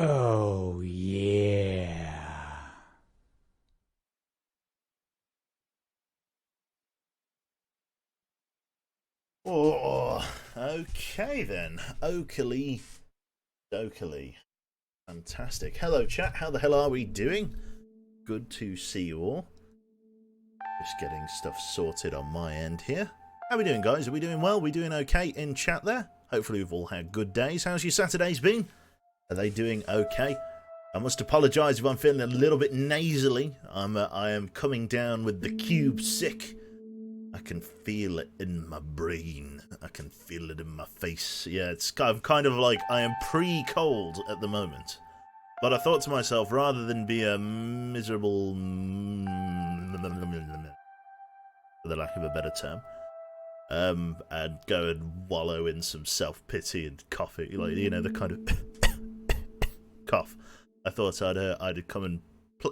Oh, yeah. Oh, okay then. Oakley, Dokley. Fantastic. Hello, chat. How the hell are we doing? Good to see you all. Just getting stuff sorted on my end here. How are we doing, guys? Are we doing well? Are we doing okay in chat there? Hopefully we've all had good days. How's your Saturdays been? Are they doing okay? I must apologise if I'm feeling a little bit nasally. I am coming down with the cube sick. I can feel it in my brain. I can feel it in my face. Yeah, it's kind of like I am pre-cold at the moment. But I thought to myself, rather than be a miserable, for the lack of a better term, and go and wallow in some self-pity and coffee, like, you know, the kind of cough, I thought I'd come and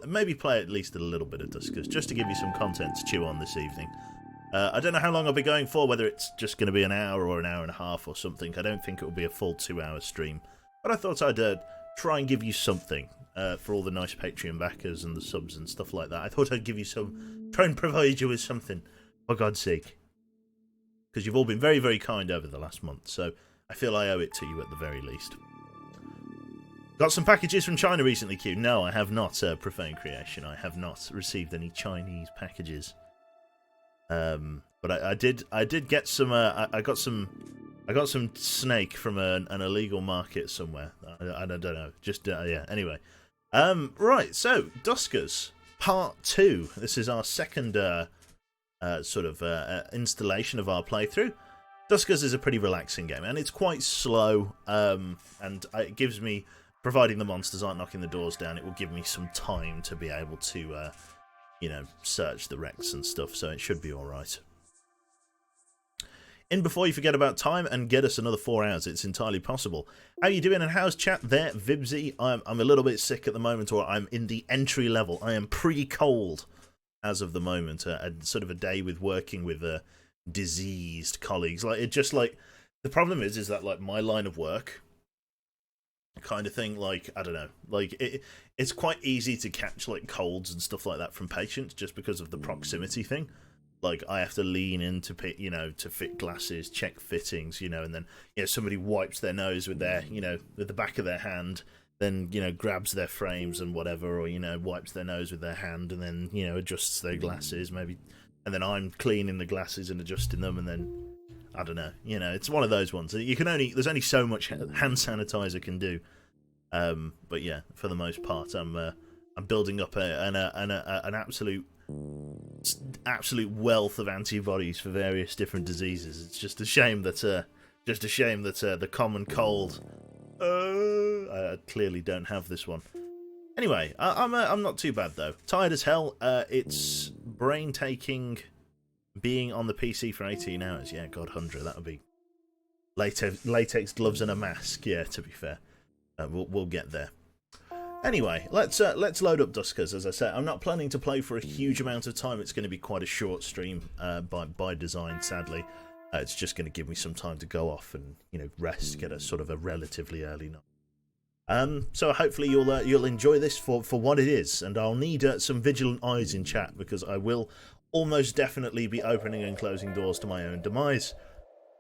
maybe play at least a little bit of Duskers, just to give you some content to chew on this evening. I don't know how long I'll be going for, whether it's just going to be an hour or an hour and a half or something. I don't think it will be a full 2-hour stream. But I thought I'd try and give you something for all the nice Patreon backers and the subs and stuff like that. I thought I'd give you try and provide you with something, for God's sake. Because you've all been very, very kind over the last month, so I feel I owe it to you at the very least. Got some packages from China recently, Q. No, I have not, Profane Creation. I have not received any Chinese packages. But I did get some. I got some snake from an illegal market somewhere. I don't know. Just yeah. Anyway, right. So Duskers Part 2. This is our second sort of installation of our playthrough. Duskers is a pretty relaxing game, and it's quite slow. And it gives me, providing the monsters aren't knocking the doors down, it will give me some time to be able to. You know, search the wrecks and stuff, so it should be alright. In before you forget about time and get us another 4 hours, it's entirely possible. How you doing and how's chat there, Vibsy? I'm a little bit sick at the moment, or I'm in the entry level. I am pretty cold as of the moment. Sort of a day with working with diseased colleagues. Like, it just like, the problem is that like my line of work kind of thing, like, I don't know, like it's quite easy to catch like colds and stuff like that from patients just because of the proximity thing. Like, I have to lean in to fit, you know, to fit glasses, check fittings, you know, and then, you know, somebody wipes their nose with their, you know, with the back of their hand, then, you know, grabs their frames and whatever, or, you know, wipes their nose with their hand and then, you know, adjusts their glasses maybe, and then I'm cleaning the glasses and adjusting them, and then I don't know, you know, it's one of those ones. There's only so much hand sanitizer can do. But yeah, for the most part, I'm building up an absolute wealth of antibodies for various different diseases. It's just a shame that the common cold. I clearly don't have this one. Anyway, I'm not too bad though. Tired as hell. It's brain taking. Being on the PC for 18 hours, yeah, God, 100, that would be latex gloves and a mask. Yeah, to be fair, we'll get there. Anyway, let's load up Duskers. As I said, I'm not planning to play for a huge amount of time. It's going to be quite a short stream by design. Sadly, it's just going to give me some time to go off and, you know, rest, get a sort of a relatively early night. So hopefully you'll enjoy this for what it is, and I'll need some vigilant eyes in chat because I will almost definitely be opening and closing doors to my own demise.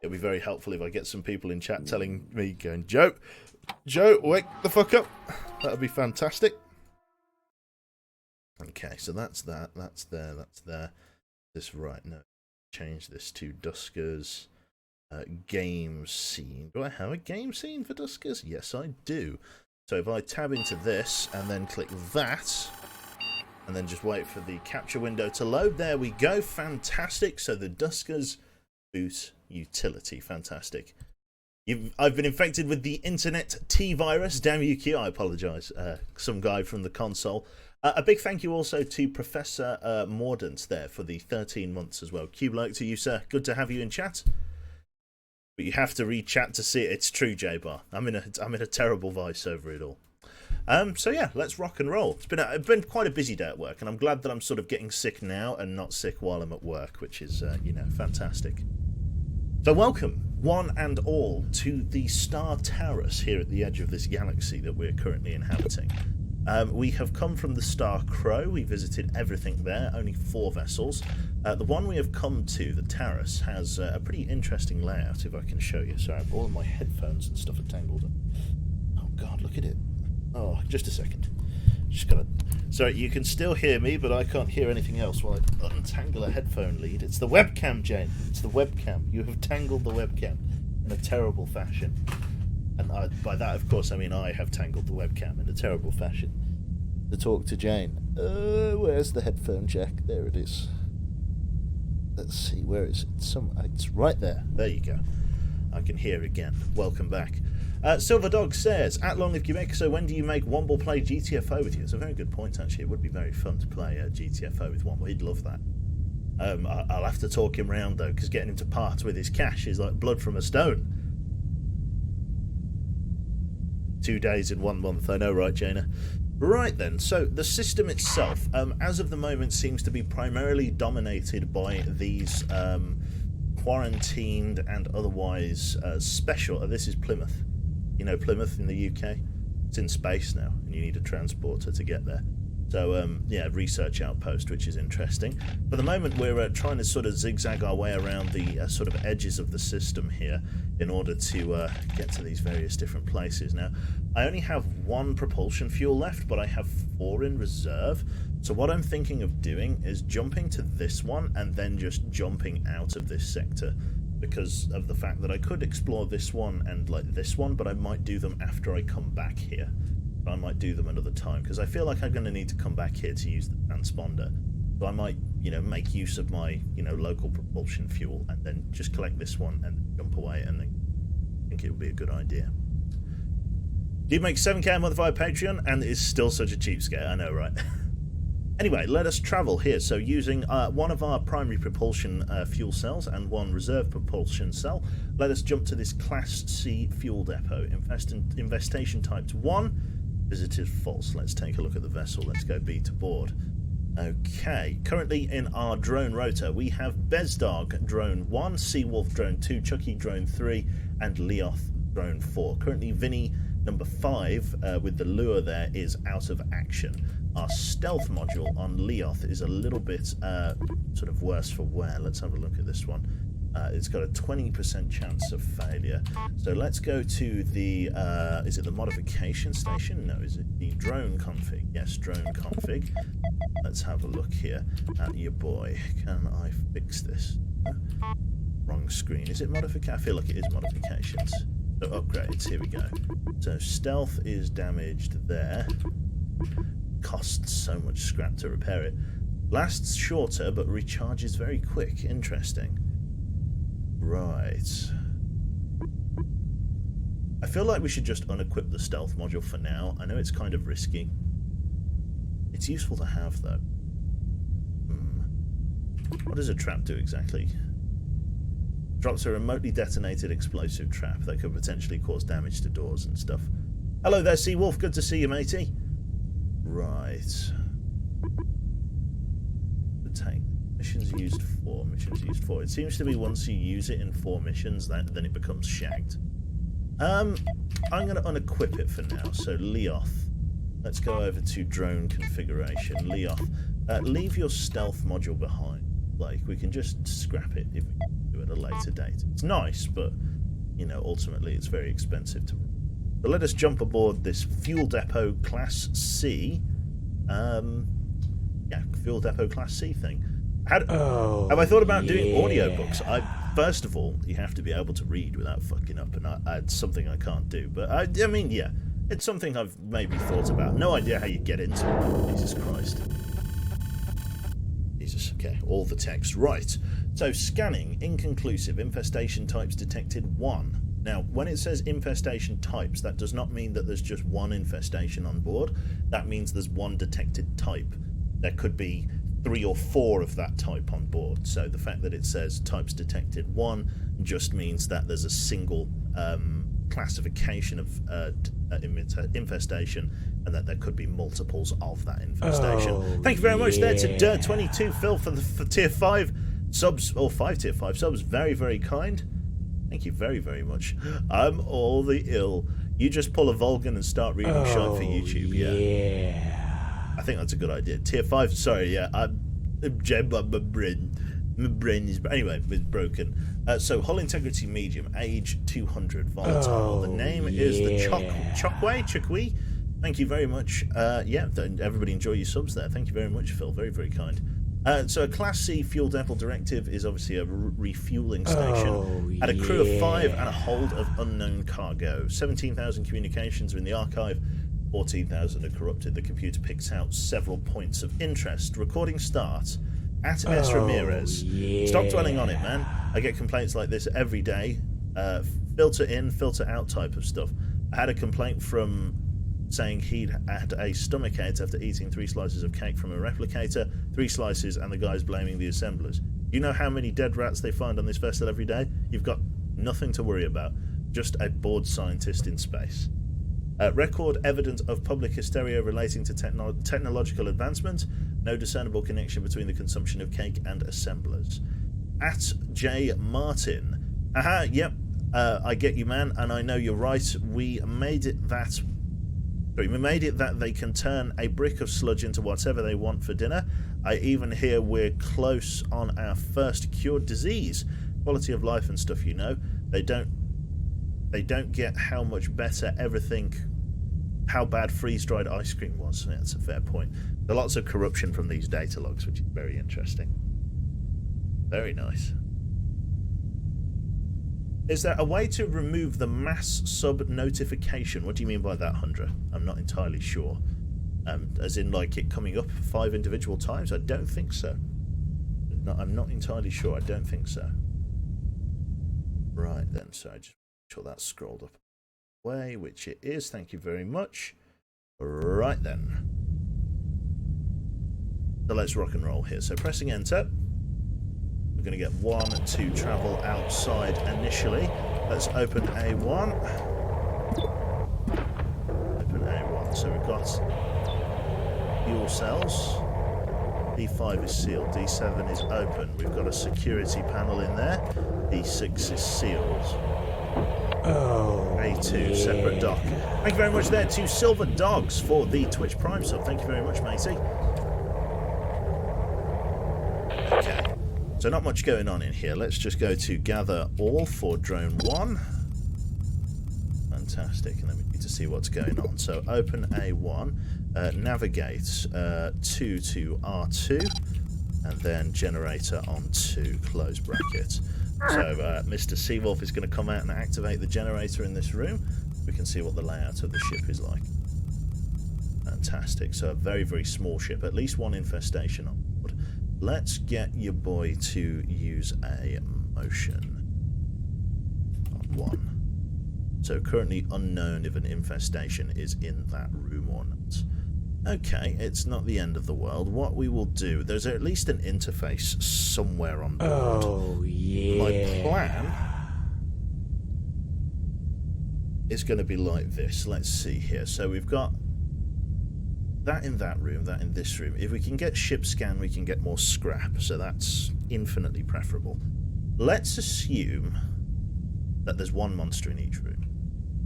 It'll be very helpful if I get some people in chat telling me, going, Joe, wake the fuck up. That would be fantastic. Okay, so that's that. That's there. This right now. Change this to Duskers game scene. Do I have a game scene for Duskers? Yes, I do. So if I tab into this and then click that, and then just wait for the capture window to load. There we go. Fantastic. So the Duskers boot utility. Fantastic. I've been infected with the internet T-virus. Damn you, Q. I apologise. Some guy from the console. A big thank you also to Professor Mordant there for the 13 months as well. Q-bloke to you, sir. Good to have you in chat. But you have to read chat to see it. It's true, J-Bar. I'm in a terrible vice over it all. So yeah, let's rock and roll. It's been quite a busy day at work, and I'm glad that I'm sort of getting sick now and not sick while I'm at work, which is, you know, fantastic. So welcome, one and all, to the star Taurus here at the edge of this galaxy that we're currently inhabiting. We have come from the star Crow. We visited everything there, only 4 vessels. The one we have come to, the Taurus, has a pretty interesting layout, if I can show you. Sorry, all of my headphones and stuff are tangled up. Oh God, look at it. Oh, just a second. Just gotta. Sorry, you can still hear me, but I can't hear anything else while I untangle a headphone lead. It's the webcam, Jane. It's the webcam. You have tangled the webcam in a terrible fashion. And by that, of course, I mean I have tangled the webcam in a terrible fashion. To talk to Jane. Where's the headphone jack? There it is. Let's see, where is it? It's right there. There you go. I can hear again. Welcome back. Silver Dog says, at Long Live Quebec, so when do you make Womble play GTFO with you? It's a very good point, actually. It would be very fun to play GTFO with Womble. He'd love that. I'll have to talk him round, though, because getting him to part with his cash is like blood from a stone. 2 days in 1 month. I know, right, Jaina? Right then, so the system itself, as of the moment, seems to be primarily dominated by these quarantined and otherwise special... this is Plymouth. You know Plymouth in the UK? It's in space now, and you need a transporter to get there. So, yeah, research outpost, which is interesting. For the moment, we're trying to sort of zigzag our way around the sort of edges of the system here in order to get to these various different places. Now, I only have 1 propulsion fuel left, but I have 4 in reserve. So what I'm thinking of doing is jumping to this one and then just jumping out of this sector, because of the fact that I could explore this one and like this one, but I might do them after I come back here. I might do them another time, because I feel like I'm going to need to come back here to use the transponder. So I might, make use of my, local propulsion fuel and then just collect this one and jump away, and then I think it would be a good idea. Did make 7k a month via Patreon and is still such a cheapskate, I know, right? Anyway, let us travel here. So using one of our primary propulsion fuel cells and 1 reserve propulsion cell, let us jump to this Class C fuel depot. Infestation types 1, visited false. Let's take a look at the vessel. Let's go B to board. Okay, currently in our drone rotor, we have Bezdog drone 1, Seawolf drone 2, Chucky drone 3, and Leoth drone 4. Currently Vinny number 5 with the lure there is out of action. Our stealth module on Leoth is a little bit sort of worse for wear. Let's have a look at this one. It's got a 20% chance of failure. So let's go to the, is it the modification station? No, is it the drone config? Yes, drone config. Let's have a look here at your boy. Can I fix this? Wrong screen. Is it modification? I feel like it is modifications. So upgrades, here we go. So stealth is damaged there. Costs so much scrap to repair it. Lasts shorter, but recharges very quick. Interesting. Right. I feel like we should just unequip the stealth module for now. I know it's kind of risky. It's useful to have, though. What does a trap do exactly? Drops a remotely detonated explosive trap that could potentially cause damage to doors and stuff. Hello there, Seawolf. Good to see you, matey. Right. The tank. Missions used 4. Missions used 4. It seems to be once you use it in 4 missions, then it becomes shagged. I'm going to unequip it for now. So Leoth. Let's go over to drone configuration. Leoth. Leave your stealth module behind. Like, we can just scrap it if we do it at a later date. It's nice, but, ultimately it's very expensive to run. So let us jump aboard this fuel depot Class C. Yeah, fuel depot Class C thing. Have I thought about doing audiobooks? First of all, you have to be able to read without fucking up, and it's something I can't do. But I mean, yeah, it's something I've maybe thought about. No idea how you get into it. Jesus Christ. Jesus, okay, all the text. Right. So, scanning, inconclusive, infestation types detected 1. Now, when it says infestation types, that does not mean that there's just 1 infestation on board. That means there's 1 detected type. There could be 3 or 4 of that type on board. So the fact that it says types detected 1 just means that there's a single classification of infestation, and that there could be multiples of that infestation. Thank you very much there to Dirt22 Phil for tier 5 subs, or 5 tier 5 subs. Very, very kind. Thank you very, very much. I'm all the ill. You just pull a Vulcan and start reading shite for YouTube. Yeah. I think that's a good idea. Tier 5, sorry, yeah. My brain is... Anyway, it's broken. So, hull integrity medium, age 200, volatile. The name is the Chokwe. Thank you very much. Yeah, everybody enjoy your subs there. Thank you very much, Phil. Very, very kind. So a Class C fuel depot directive is obviously a refueling station. Had a crew of 5 and a hold of unknown cargo. 17,000 communications are in the archive. 14,000 are corrupted. The computer picks out several points of interest. Recording starts. At S. Ramirez. Yeah. Stop dwelling on it, man. I get complaints like this every day. Filter in, filter out type of stuff. I had a complaint from saying he'd had a stomachache after eating 3 slices of cake from a replicator, 3 slices, and the guy's blaming the assemblers. You know how many dead rats they find on this vessel every day? You've got nothing to worry about. Just a bored scientist in space. Record evidence of public hysteria relating to technological advancement. No discernible connection between the consumption of cake and assemblers. At J. Martin. Aha, yep. I get you, man, and I know you're right. We made it that they can turn a brick of sludge into whatever they want for dinner. I even hear we're close on our first cured disease. Quality of life and stuff, you know. They don't get how much better everything, how bad freeze-dried ice cream was. Yeah, that's a fair point. There are lots of corruption from these data logs, which is very interesting. Very nice. Is there a way to remove the mass sub notification? What do you mean by that, Hundra? I'm not entirely sure. As in, like, it coming up 5 individual times? I don't think so. I'm not entirely sure. I don't think so. Right then, so I just make sure that's scrolled up way, which it is. Thank you very much. Right then. So let's rock and roll here. So pressing enter. We're going to get 1 to travel outside initially. Let's open A1. Open A1. So we've got fuel cells. D5 is sealed. D7 is open. We've got a security panel in there. D6 is sealed. Oh, A2, yeah. separate dock. Thank you very much there to Silver Dogs for the Twitch Prime sub. Thank you very much, matey. Okay. So not much going on in here. Let's just go to gather all for drone 1. Fantastic. And then we need to see what's going on. So open A1, navigate 2 to R2, and then generator on 2, close bracket. So Mr. Seawolf is going to come out and activate the generator in this room. We can see what the layout of the ship is like. Fantastic. So a very, very small ship. At least 1 infestation on board. Let's get your boy to use a motion on 1. So currently unknown if an infestation is in that room or not. Okay, it's not the end of the world. What we will do, there's at least an interface somewhere on board. Oh, yeah. My plan is going to be like this. Let's see here. So we've got that in that room, that in this room. If we can get ship scan, we can get more scrap, so that's infinitely preferable. Let's assume that there's 1 monster in each room.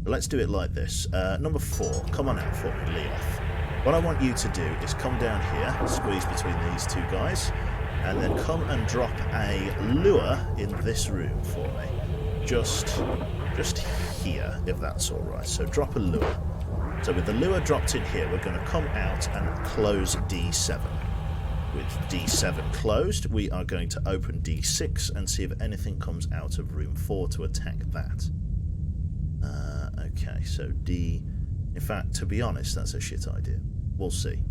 Let's do it like this. Number 4, come on out for me, Leoth. What I want you to do is come down here, squeeze between these 2 guys, and then come and drop a lure in this room for me. Just here, if that's alright. So drop a lure. So with the lure dropped in here, we're going to come out and close D7. With D7 closed, we are going to open D6 and see if anything comes out of room 4 to attack that. Okay, so D... In fact, to be honest, that's a shit idea. We'll see.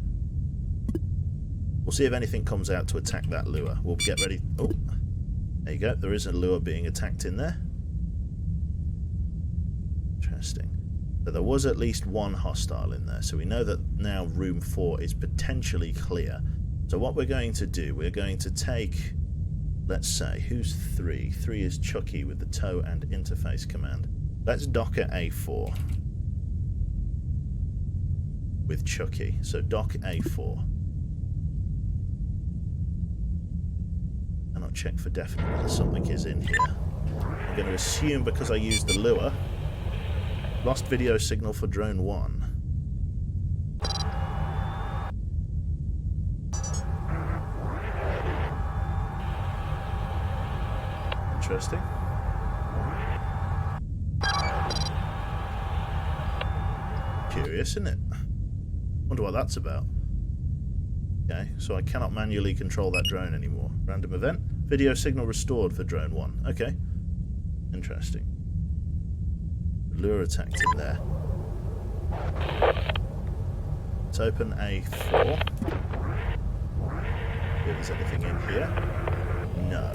We'll see if anything comes out to attack that lure. We'll get ready... Oh, there you go. There is a lure being attacked in there. Interesting. But there was at least 1 hostile in there, so we know that now room 4 is potentially clear. So what we're going to do, we're going to take, let's say, who's 3? 3 is Chucky with the tow and interface command. Let's dock at A4 with Chucky. So dock A4. And I'll check for definite whether something is in here. I'm going to assume because I used the lure, lost video signal for drone 1. Interesting. Curious, isn't it? Wonder what that's about. Okay, so I cannot manually control that drone anymore. Random event. Video signal restored for drone 1. Okay. Interesting. Lure attacked in there. Let's open A4. If there's anything in here. No.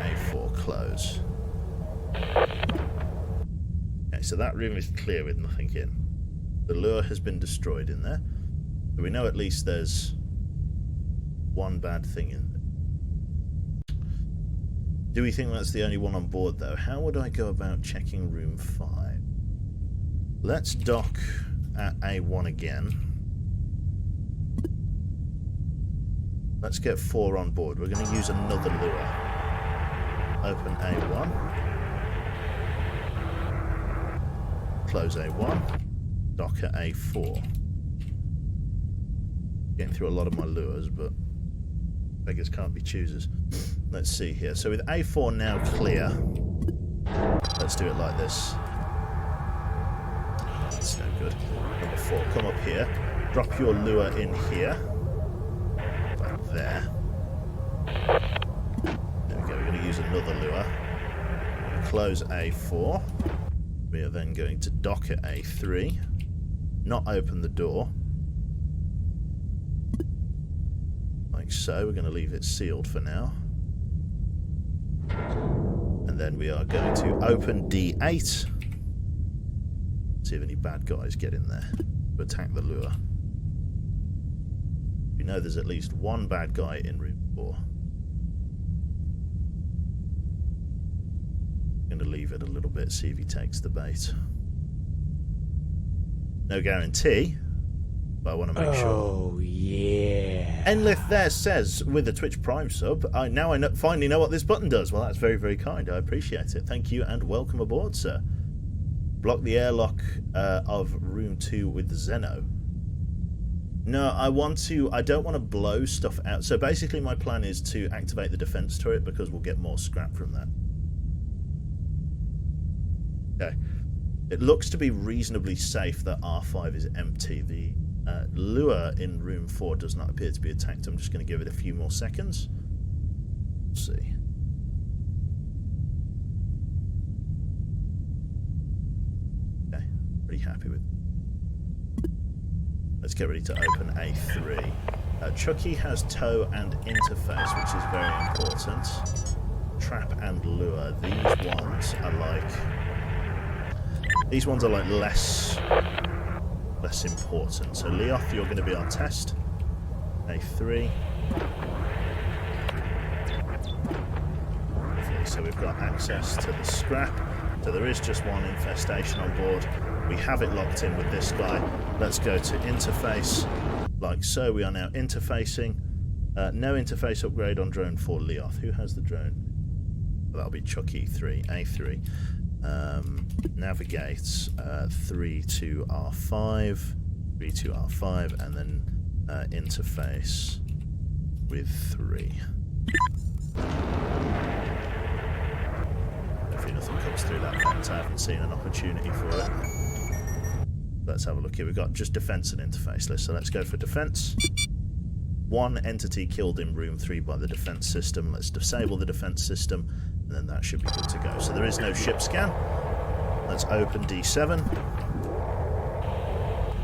A4, close. Okay, so that room is clear with nothing in. The lure has been destroyed in there. So we know at least there's one bad thing in there. Do we think that's the only one on board, though? How would I go about checking room 5? Let's dock at A1 again. Let's get 4 on board. We're going to use another lure. Open A1. Close A1. Dock at A4. Getting through a lot of my lures, but beggars can't be choosers. Let's see here. So with A4 now clear, let's do it like this. That's no good. Number 4, come up here. Drop your lure in here. Like there. There we go. We're going to use another lure. Close A4. We are then going to dock at A3. Not open the door. Like so. We're going to leave it sealed for now. And then we are going to open D8. See if any bad guys get in there to attack the lure. We know there's at least one bad guy in room 4. I'm going to leave it a little bit, see if he takes the bait. No guarantee, but I want to make sure. Oh, yeah. Enlith there says, with a Twitch Prime sub, now I finally know what this button does. Well, that's very, very kind. I appreciate it. Thank you and welcome aboard, sir. Block the airlock of room 2 with the Zeno. No, I don't want to blow stuff out. So basically my plan is to activate the defense turret because we'll get more scrap from that. Okay. It looks to be reasonably safe that R5 is empty. The lure in room 4 does not appear to be attacked. I'm just going to give it a few more seconds. Let's see. Okay, pretty happy with it. Let's get ready to open A3. Chucky has tow and interface, which is very important. Trap and lure. These ones are like less important. So Leoth, you're going to be our test. A3. Okay, so we've got access to the scrap. So there is just one infestation on board. We have it locked in with this guy. Let's go to interface. Like so, we are now interfacing. No interface upgrade on drone for Leoth. Who has the drone? Well, that'll be Chucky A3. Navigate 3 to R5, 3 to R5, and then interface with 3. Hopefully nothing comes through that vent. I haven't seen an opportunity for it. Let's have a look here. We've got just defense and interface list, so let's go for defense. One entity killed in room 3 by the defense system. Let's disable the defense system, and then that should be good to go. So there is no ship scan. Let's open D7.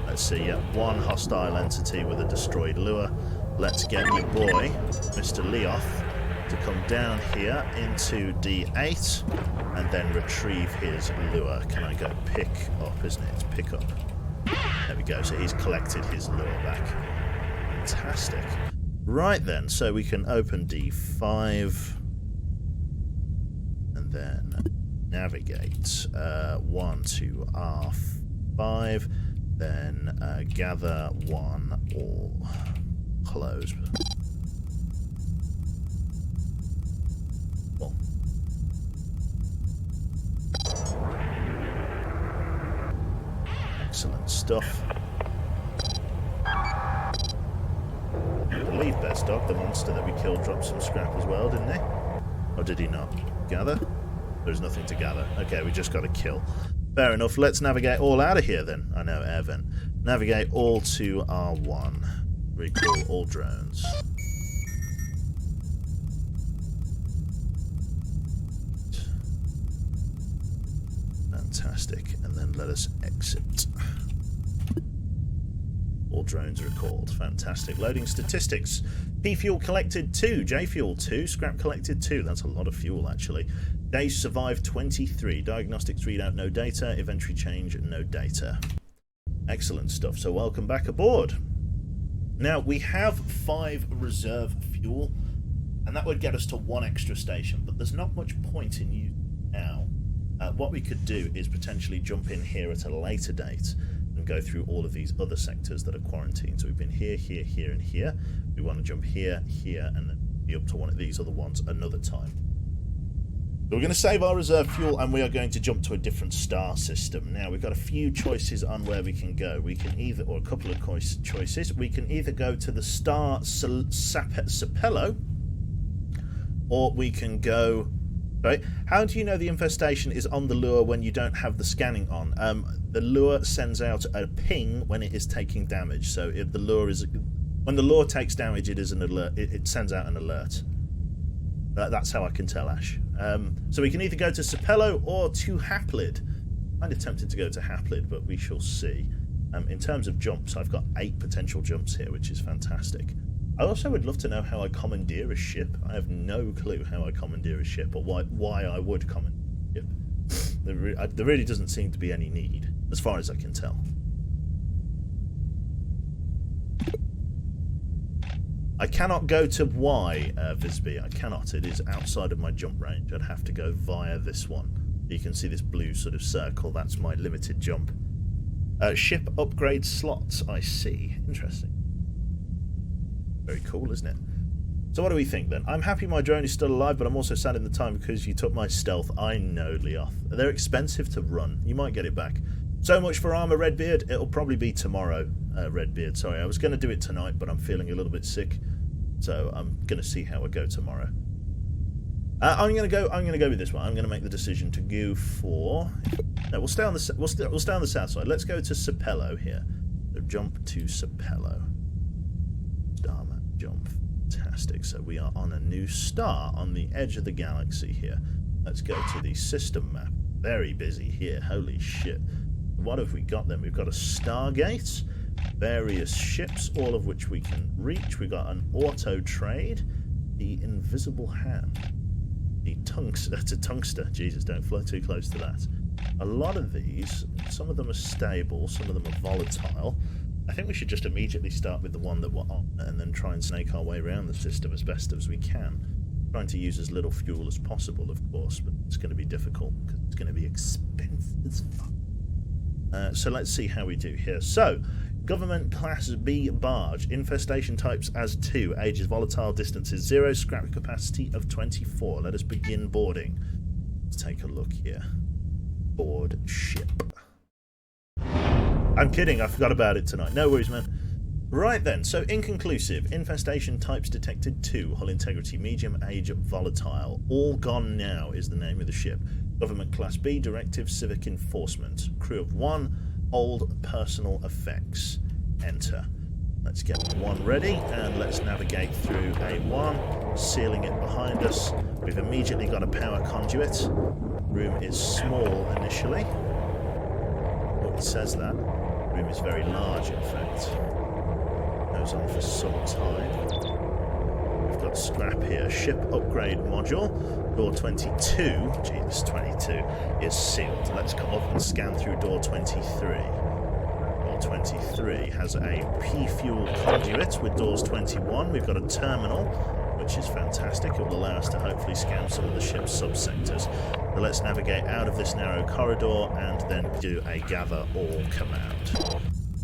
Let's see, yeah, one hostile entity with a destroyed lure. Let's get your boy, Mr. Leoth, to come down here into D8 and then retrieve his lure. Can I go pick up, isn't it? It's pick up. There we go, so he's collected his lure back. Fantastic. Right then, so we can open D5 and then navigate 1 to R5, then gather 1 all. Close. Well. Excellent stuff. I believe Best Dog, the monster that we killed, dropped some scrap as well, didn't he? Or did he not? Gather? There's nothing to gather. Okay, we just got to kill. Fair enough. Let's navigate all out of here then. I know, air vent. Navigate all to R1. Recall all drones. Fantastic. And then let us exit. All drones recalled. Fantastic. Loading statistics. P fuel collected 2, J fuel 2, scrap collected 2. That's a lot of fuel actually. Days survived 23. Diagnostics readout no data. Inventory change no data. Excellent stuff. So welcome back aboard. Now we have 5 reserve fuel, and that would get us to 1 extra station, but there's not much point in using now. What we could do is potentially jump in here at a later date and go through all of these other sectors that are quarantined. So we've been here, here, here, and here. We want to jump here, here, and then be up to one of these other ones another time. So we're going to save our reserve fuel, and we are going to jump to a different star system. Now, we've got a few choices on where we can go. We can either, or a couple of choices, we can either go to the star Sapello, or we can go... Right. How do you know the infestation is on the lure when you don't have the scanning on? The lure sends out a ping when it is taking damage. So if the lure is, when the lure takes damage, it is an alert. It sends out an alert. That's how I can tell, Ash. So we can either go to Sapello or to Haplid. I'm kind of tempted to go to Haplid, but we shall see. In terms of jumps, I've got 8 potential jumps here, which is fantastic. I also would love to know how I commandeer a ship. I have no clue how I commandeer a ship, or why I would commandeer a ship. There really doesn't seem to be any need, as far as I can tell. I cannot go to Y, Visby. I cannot. It is outside of my jump range. I'd have to go via this one. You can see this blue sort of circle. That's my limited jump. Ship upgrade slots, I see. Interesting. Very cool, isn't it? So what do we think then? I'm happy my drone is still alive, but I'm also sad in the time because you took my stealth. I know, Leoth. They're expensive to run. You might get it back. So much for armor, Redbeard. It'll probably be tomorrow, Redbeard. Sorry, I was going to do it tonight, but I'm feeling a little bit sick, so I'm going to see how I go tomorrow. I'm going to go with this one. I'm going to make the decision to go for. No, we'll stay on the we'll stay on the south side. Let's go to Sapello here. So jump to Sapello. Jump. Fantastic. So we are on a new star on the edge of the galaxy here. Let's go to the system map. Very busy here. Holy shit. What have we got then? We've got a Stargate, various ships, all of which we can reach. We've got an auto trade, the Invisible Hand, the Tungster. Jesus, don't fly too close to that. A lot of these, some of them are stable, some of them are volatile. I think we should just immediately start with the one that we're on and then try and snake our way around the system as best as we can. Trying to use as little fuel as possible, of course, but it's going to be difficult because it's going to be expensive as fuck. So let's see how we do here. So, Government Class B barge, infestation types as 2, ages volatile, distances 0, scrap capacity of 24. Let us begin boarding. Let's take a look here. Board ship. I'm kidding, I forgot about it tonight. No worries, man. Right then, so inconclusive. Infestation types detected 2. Hull integrity medium, age volatile. All gone now is the name of the ship. Government Class B, directive civic enforcement. Crew of 1, old personal effects. Enter. Let's get 1 ready, and let's navigate through A1, sealing it behind us. We've immediately got a power conduit. Room is small initially. Oh, it says that. Room is very large, in fact. Goes on for some time. We've got scrap here. Ship upgrade module. Door 22, Jesus, 22, is sealed. Let's come up and scan through door 23. Door 23 has a P-fuel conduit with doors 21. We've got a terminal, which is fantastic. It will allow us to hopefully scan some of the ship's subsectors. So let's navigate out of this narrow corridor and then do a gather all command.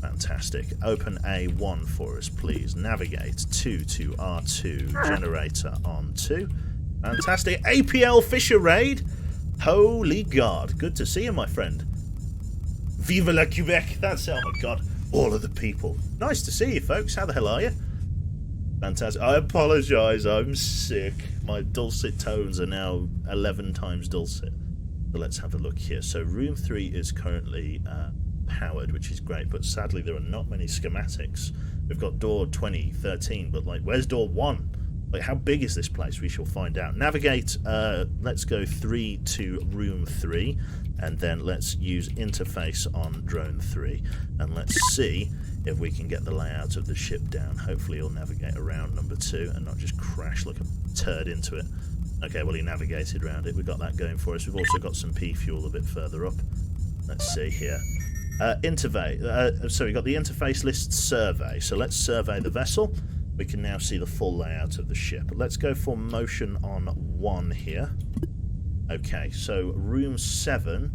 Fantastic. Open A1 for us, please. Navigate 2 to R2. Generator on 2. Fantastic. APL Fisher raid. Holy God. Good to see you, my friend. Vive la Quebec. That's, oh my God, all of the people. Nice to see you, folks. How the hell are you? Fantastic. I apologise, I'm sick. My dulcet tones are now 11 times dulcet. So let's have a look here. So room 3 is currently powered, which is great, but sadly there are not many schematics. We've got door 20, 13, but like, where's door 1? Like, how big is this place? We shall find out. Navigate, let's go 3 to room 3, and then let's use interface on drone 3, and let's see if we can get the layout of the ship down. Hopefully he'll navigate around number 2 and not just crash like a turd into it. Okay, well, he navigated around it. We've got that going for us. We've also got some P fuel a bit further up. Let's see here. So we've got the interface list survey. So let's survey the vessel. We can now see the full layout of the ship. Let's go for motion on 1 here. Okay, so room 7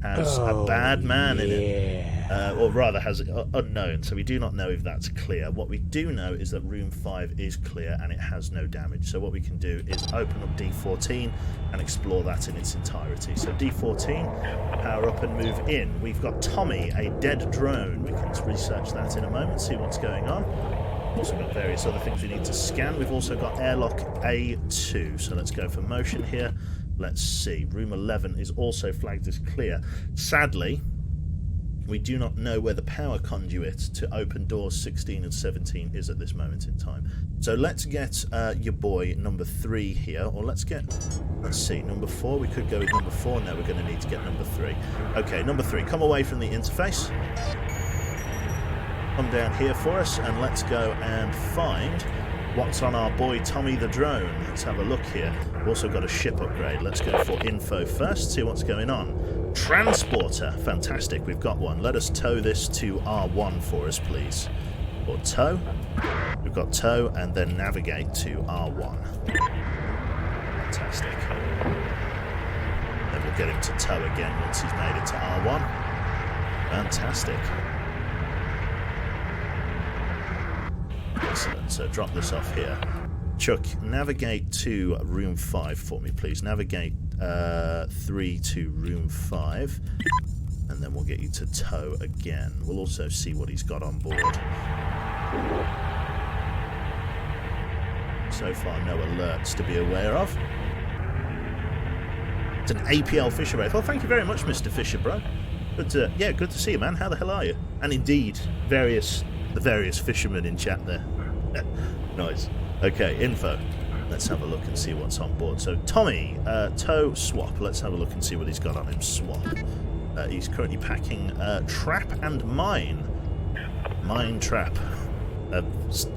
has a bad man in it. Or rather has unknown, so we do not know if that's clear. What we do know is that room 5 is clear and it has no damage. So what we can do is open up D14 and explore that in its entirety. So D14, power up and move in. We've got Tommy, a dead drone. We can research that in a moment, see what's going on. Also got various other things we need to scan. We've also got airlock A2. So let's go for motion here. Let's see. Room 11 is also flagged as clear. Sadly, we do not know where the power conduit to open doors 16 and 17 is at this moment in time. So let's get your boy number 3 here, or let's see, number 4. We could go with number 4. No, we're going to need to get number 3. Okay, number 3, come away from the interface. Come down here for us, and let's go and find what's on our boy Tommy the drone. Let's have a look here. We've also got a ship upgrade. Let's go for info first, see what's going on. Transporter, fantastic, we've got one. Let us tow this to R1 for us, please. Or tow. We've got tow, and then navigate to R1. Fantastic. Then we'll get him to tow again once he's made it to R1. Fantastic. Excellent, so drop this off here. Chuck, navigate to room 5 for me, please. Navigate 3 to room 5, and then we'll get you to tow again. We'll also see what he's got on board. So far, no alerts to be aware of. It's an APL Fisher Wraith. Well, thank you very much, Mr. Fisher, bro. Good to see you, man. How the hell are you? And indeed, the various fishermen in chat there. Nice. Okay, info. Let's have a look and see what's on board. So, Tommy, tow swap. Let's have a look and see what he's got on him. Swap. He's currently packing trap and mine. Mine trap. A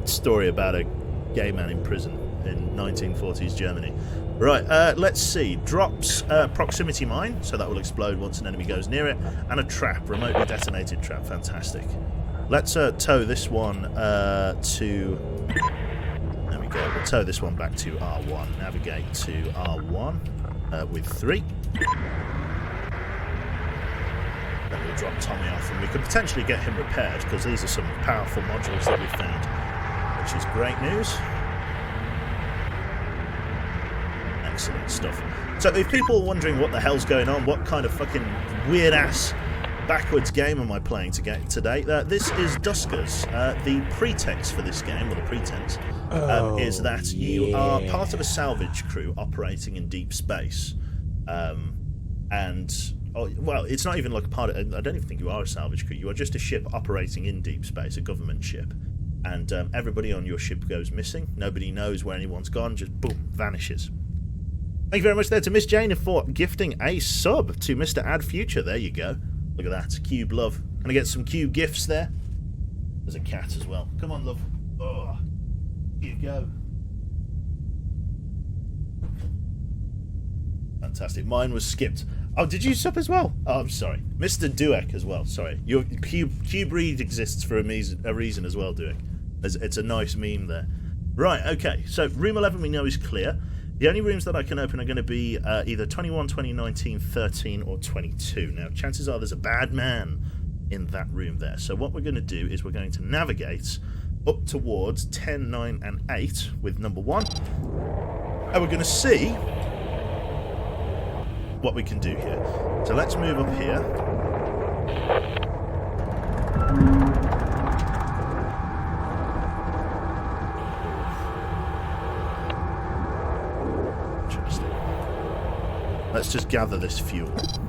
story about a gay man in prison in 1940s Germany. Right, let's see. Drops proximity mine, so that will explode once an enemy goes near it, and a trap, remotely detonated trap. Fantastic. Let's tow this one to... There we go. We'll tow this one back to R1. Navigate to R1 with 3. Then we'll drop Tommy off, and we could potentially get him repaired, because these are some powerful modules that we've found, which is great news. Excellent stuff. So if people are wondering what the hell's going on, what kind of fucking weird-ass backwards game am I playing today? This is Duskers. The pretext for this game, or the pretense, is that you are part of a salvage crew operating in deep space. Well, it's not even like a part of... I don't even think you are a salvage crew. You are just a ship operating in deep space, a government ship. And everybody on your ship goes missing. Nobody knows where anyone's gone, just boom, vanishes. Thank you very much there to Miss Jane for gifting a sub to Mr. Ad Future. There you go. Look at that. Cube love. Can I get some cube gifts there? There's a cat as well. Come on, love. Oh, here you go. Fantastic. Mine was skipped. Oh, did you sub as well? Oh, I'm sorry. Mr. Duek as well. Sorry. Your cube read exists for a reason as well, Duek. It's a nice meme there. Right, okay. So, room 11 we know is clear. The only rooms that I can open are going to be either 21, 20, 19, 13, or 22. Now, chances are there's a bad man in that room there. So what we're going to do is we're going to navigate up towards 10, 9, and 8 with number 1. And we're going to see what we can do here. So let's move up here. Let's just gather this fuel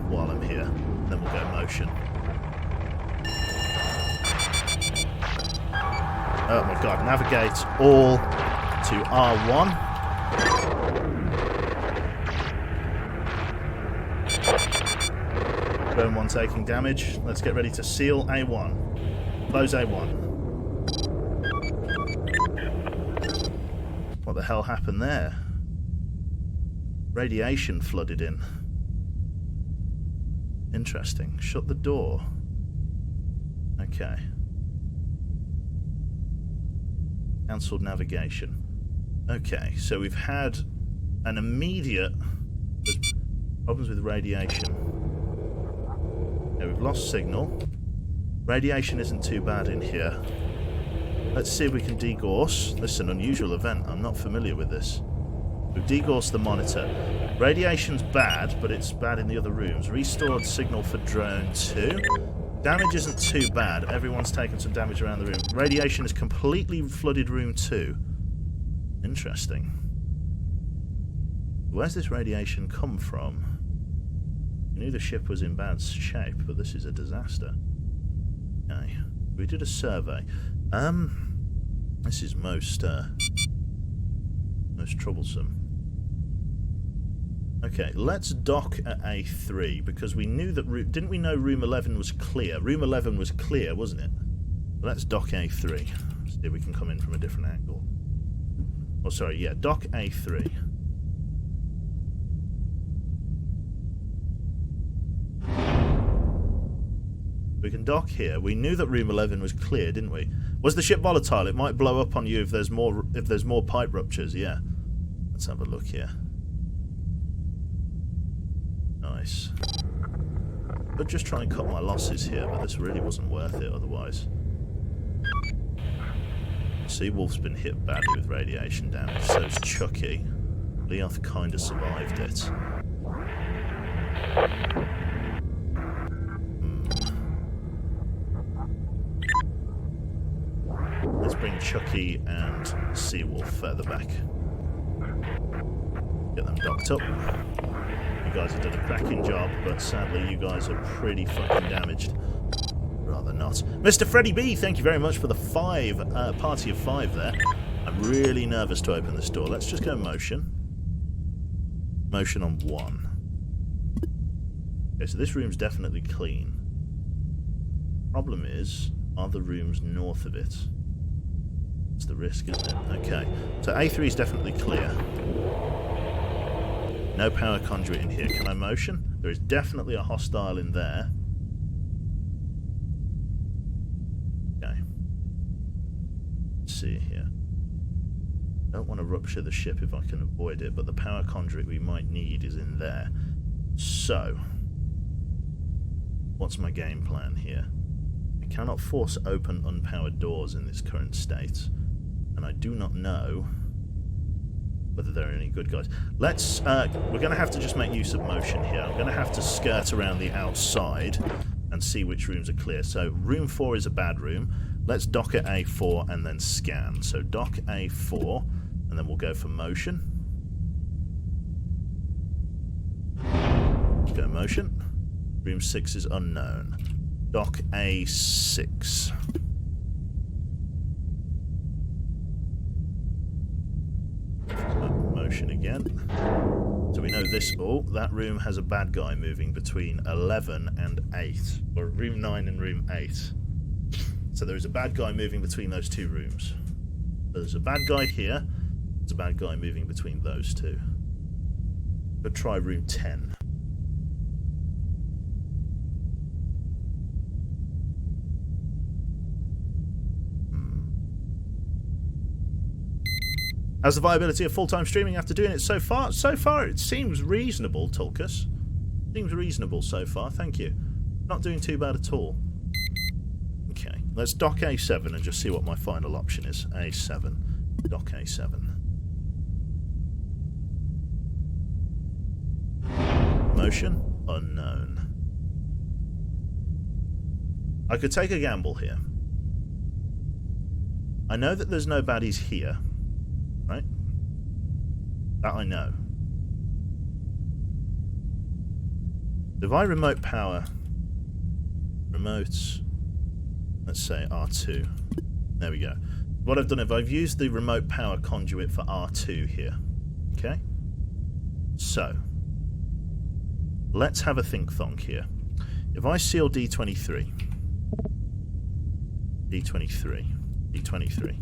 while I'm here, then we'll go motion. Oh my god, navigate all to R1. Burn 1 taking damage. Let's get ready to seal A1. Close A1. What the hell happened there? Radiation flooded in. Interesting. Shut the door. Okay. Cancelled navigation. Okay, so we've had an immediate... There's problems with radiation. Okay, we've lost signal. Radiation isn't too bad in here. Let's see if we can degauss. This is an unusual event. I'm not familiar with this. We've degaussed the monitor. Radiation's bad, but it's bad in the other rooms. Restored signal for drone 2. Damage isn't too bad. Everyone's taken some damage around the room. Radiation has completely flooded room 2. Interesting. Where's this radiation come from? We knew the ship was in bad shape, but this is a disaster. Okay. We did a survey. This is most troublesome. Okay, let's dock at A3, because we knew that... Didn't we know room 11 was clear? Room 11 was clear, wasn't it? Let's dock A3. See if we can come in from a different angle. Oh, sorry, yeah, dock A3. We can dock here. We knew that room 11 was clear, didn't we? Was the ship volatile? It might blow up on you if there's more pipe ruptures, yeah. Let's have a look here. Nice. Could just try and cut my losses here, but this really wasn't worth it otherwise. Seawolf's been hit badly with radiation damage, so's Chucky. Leoth kinda survived it. Let's bring Chucky and Seawolf further back. Get them docked up. You guys have done a cracking job, but sadly you guys are pretty fucking damaged. Rather not. Mr. Freddy B, thank you very much for the party of 5 there. I'm really nervous to open this door. Let's just go motion. Motion on 1. Okay, so this room's definitely clean. Problem is, are the rooms north of it? It's the risk, isn't it? Okay, so A3 is definitely clear. No power conduit in here. Can I motion? There is definitely a hostile in there. Okay. Let's see here. Don't want to rupture the ship if I can avoid it, but the power conduit we might need is in there. So, what's my game plan here? I cannot force open unpowered doors in this current state, and I do not know whether there are any good guys. Let's, we're going to have to just make use of motion here. I'm going to have to skirt around the outside and see which rooms are clear. So room 4 is a bad room. Let's dock at A4 and then scan. So dock A4 and then we'll go for motion. Go motion. Room 6 is unknown. Dock A6. Motion again. So we know this... Oh, that room has a bad guy moving between 11 and 8. Or room 9 and room 8. So there is a bad guy moving between those two rooms. So there's a bad guy here. There's a bad guy moving between those two. But try room 10. How's the viability of full-time streaming after doing it so far? So far, it seems reasonable, Tulkas. Seems reasonable so far, thank you. Not doing too bad at all. Okay, let's dock A7 and just see what my final option is. A7. Dock A7. Motion? Unknown. I could take a gamble here. I know that there's no baddies here. Right? That I know. If I remote power... Remotes... Let's say R2. There we go. What I've done, if I've used the remote power conduit for R2 here. Okay? So. Let's have a think-thonk here. If I seal D23... D23... D23...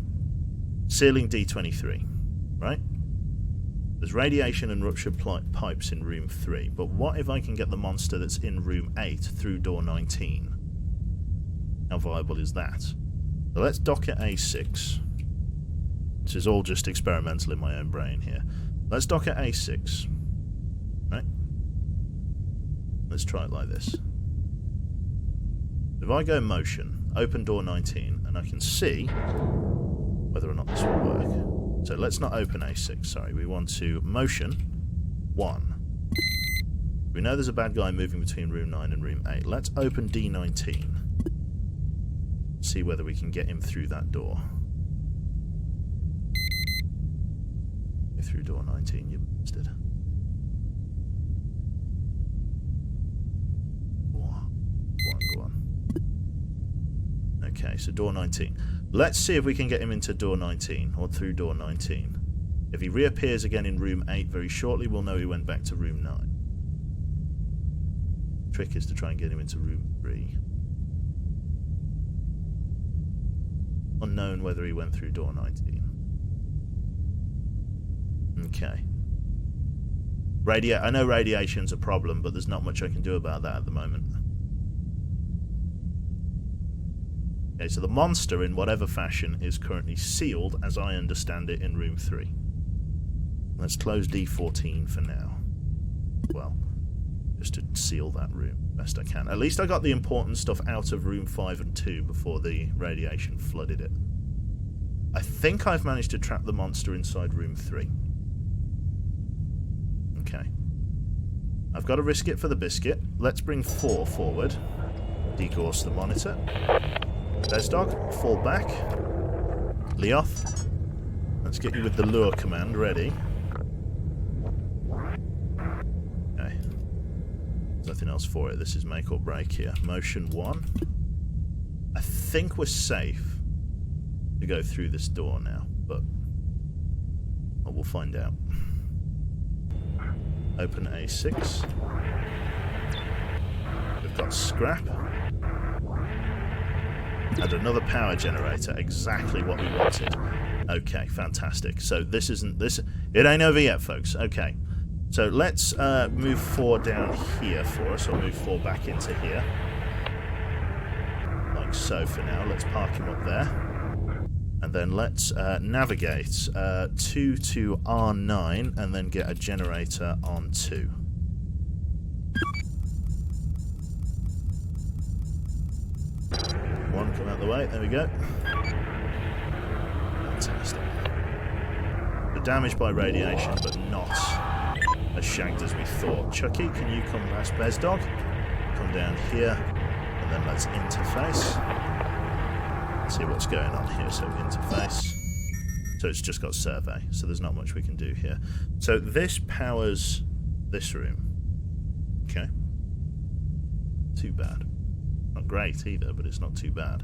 Sealing D23... Right? There's radiation and ruptured pipes in room 3, but what if I can get the monster that's in room 8 through door 19? How viable is that? So let's dock at A6. This is all just experimental in my own brain here. Let's dock at A6. Right? Let's try it like this. If I go motion, open door 19, and I can see whether or not this will work. So let's not open A6, sorry. We want to motion 1. We know there's a bad guy moving between room 9 and room 8. Let's open D19. See whether we can get him through that door. Through door 19, you bastard. Go on. Okay, so door 19. Let's see if we can get him into door 19, or through door 19. If he reappears again in room 8 very shortly, we'll know he went back to room 9. The trick is to try and get him into room 3. Unknown whether he went through door 19. Okay. I know radiation's a problem, but there's not much I can do about that at the moment. Okay, so the monster, in whatever fashion, is currently sealed, as I understand it, in room 3. Let's close D14 for now. Well, just to seal that room best I can. At least I got the important stuff out of room 5 and 2 before the radiation flooded it. I think I've managed to trap the monster inside room 3. Okay. I've got to risk it for the biscuit. Let's bring 4 forward. Degauss the monitor. Bezdog, fall back. Leoth, let's get you with the lure command ready. Okay. There's nothing else for it. This is make or break here. Motion 1. I think we're safe to go through this door now, but we'll find out. Open A6. We've got scrap. And another power generator, exactly what we wanted. Okay, fantastic. So this isn't this. It ain't over yet, folks. Okay, so let's move 4 down here for us, or move 4 back into here, like so. For now, let's park him up there, and then let's navigate 2 to R9, and then get a generator on 2. One, come out the way. There we go. Fantastic. The damage by radiation, but not as shagged as we thought. Chucky, can you come past Bezdog? Come down here, and then let's interface. Let's see what's going on here. So interface. So it's just got survey. So there's not much we can do here. So this powers this room. Okay. Too bad. Not great either, but it's not too bad.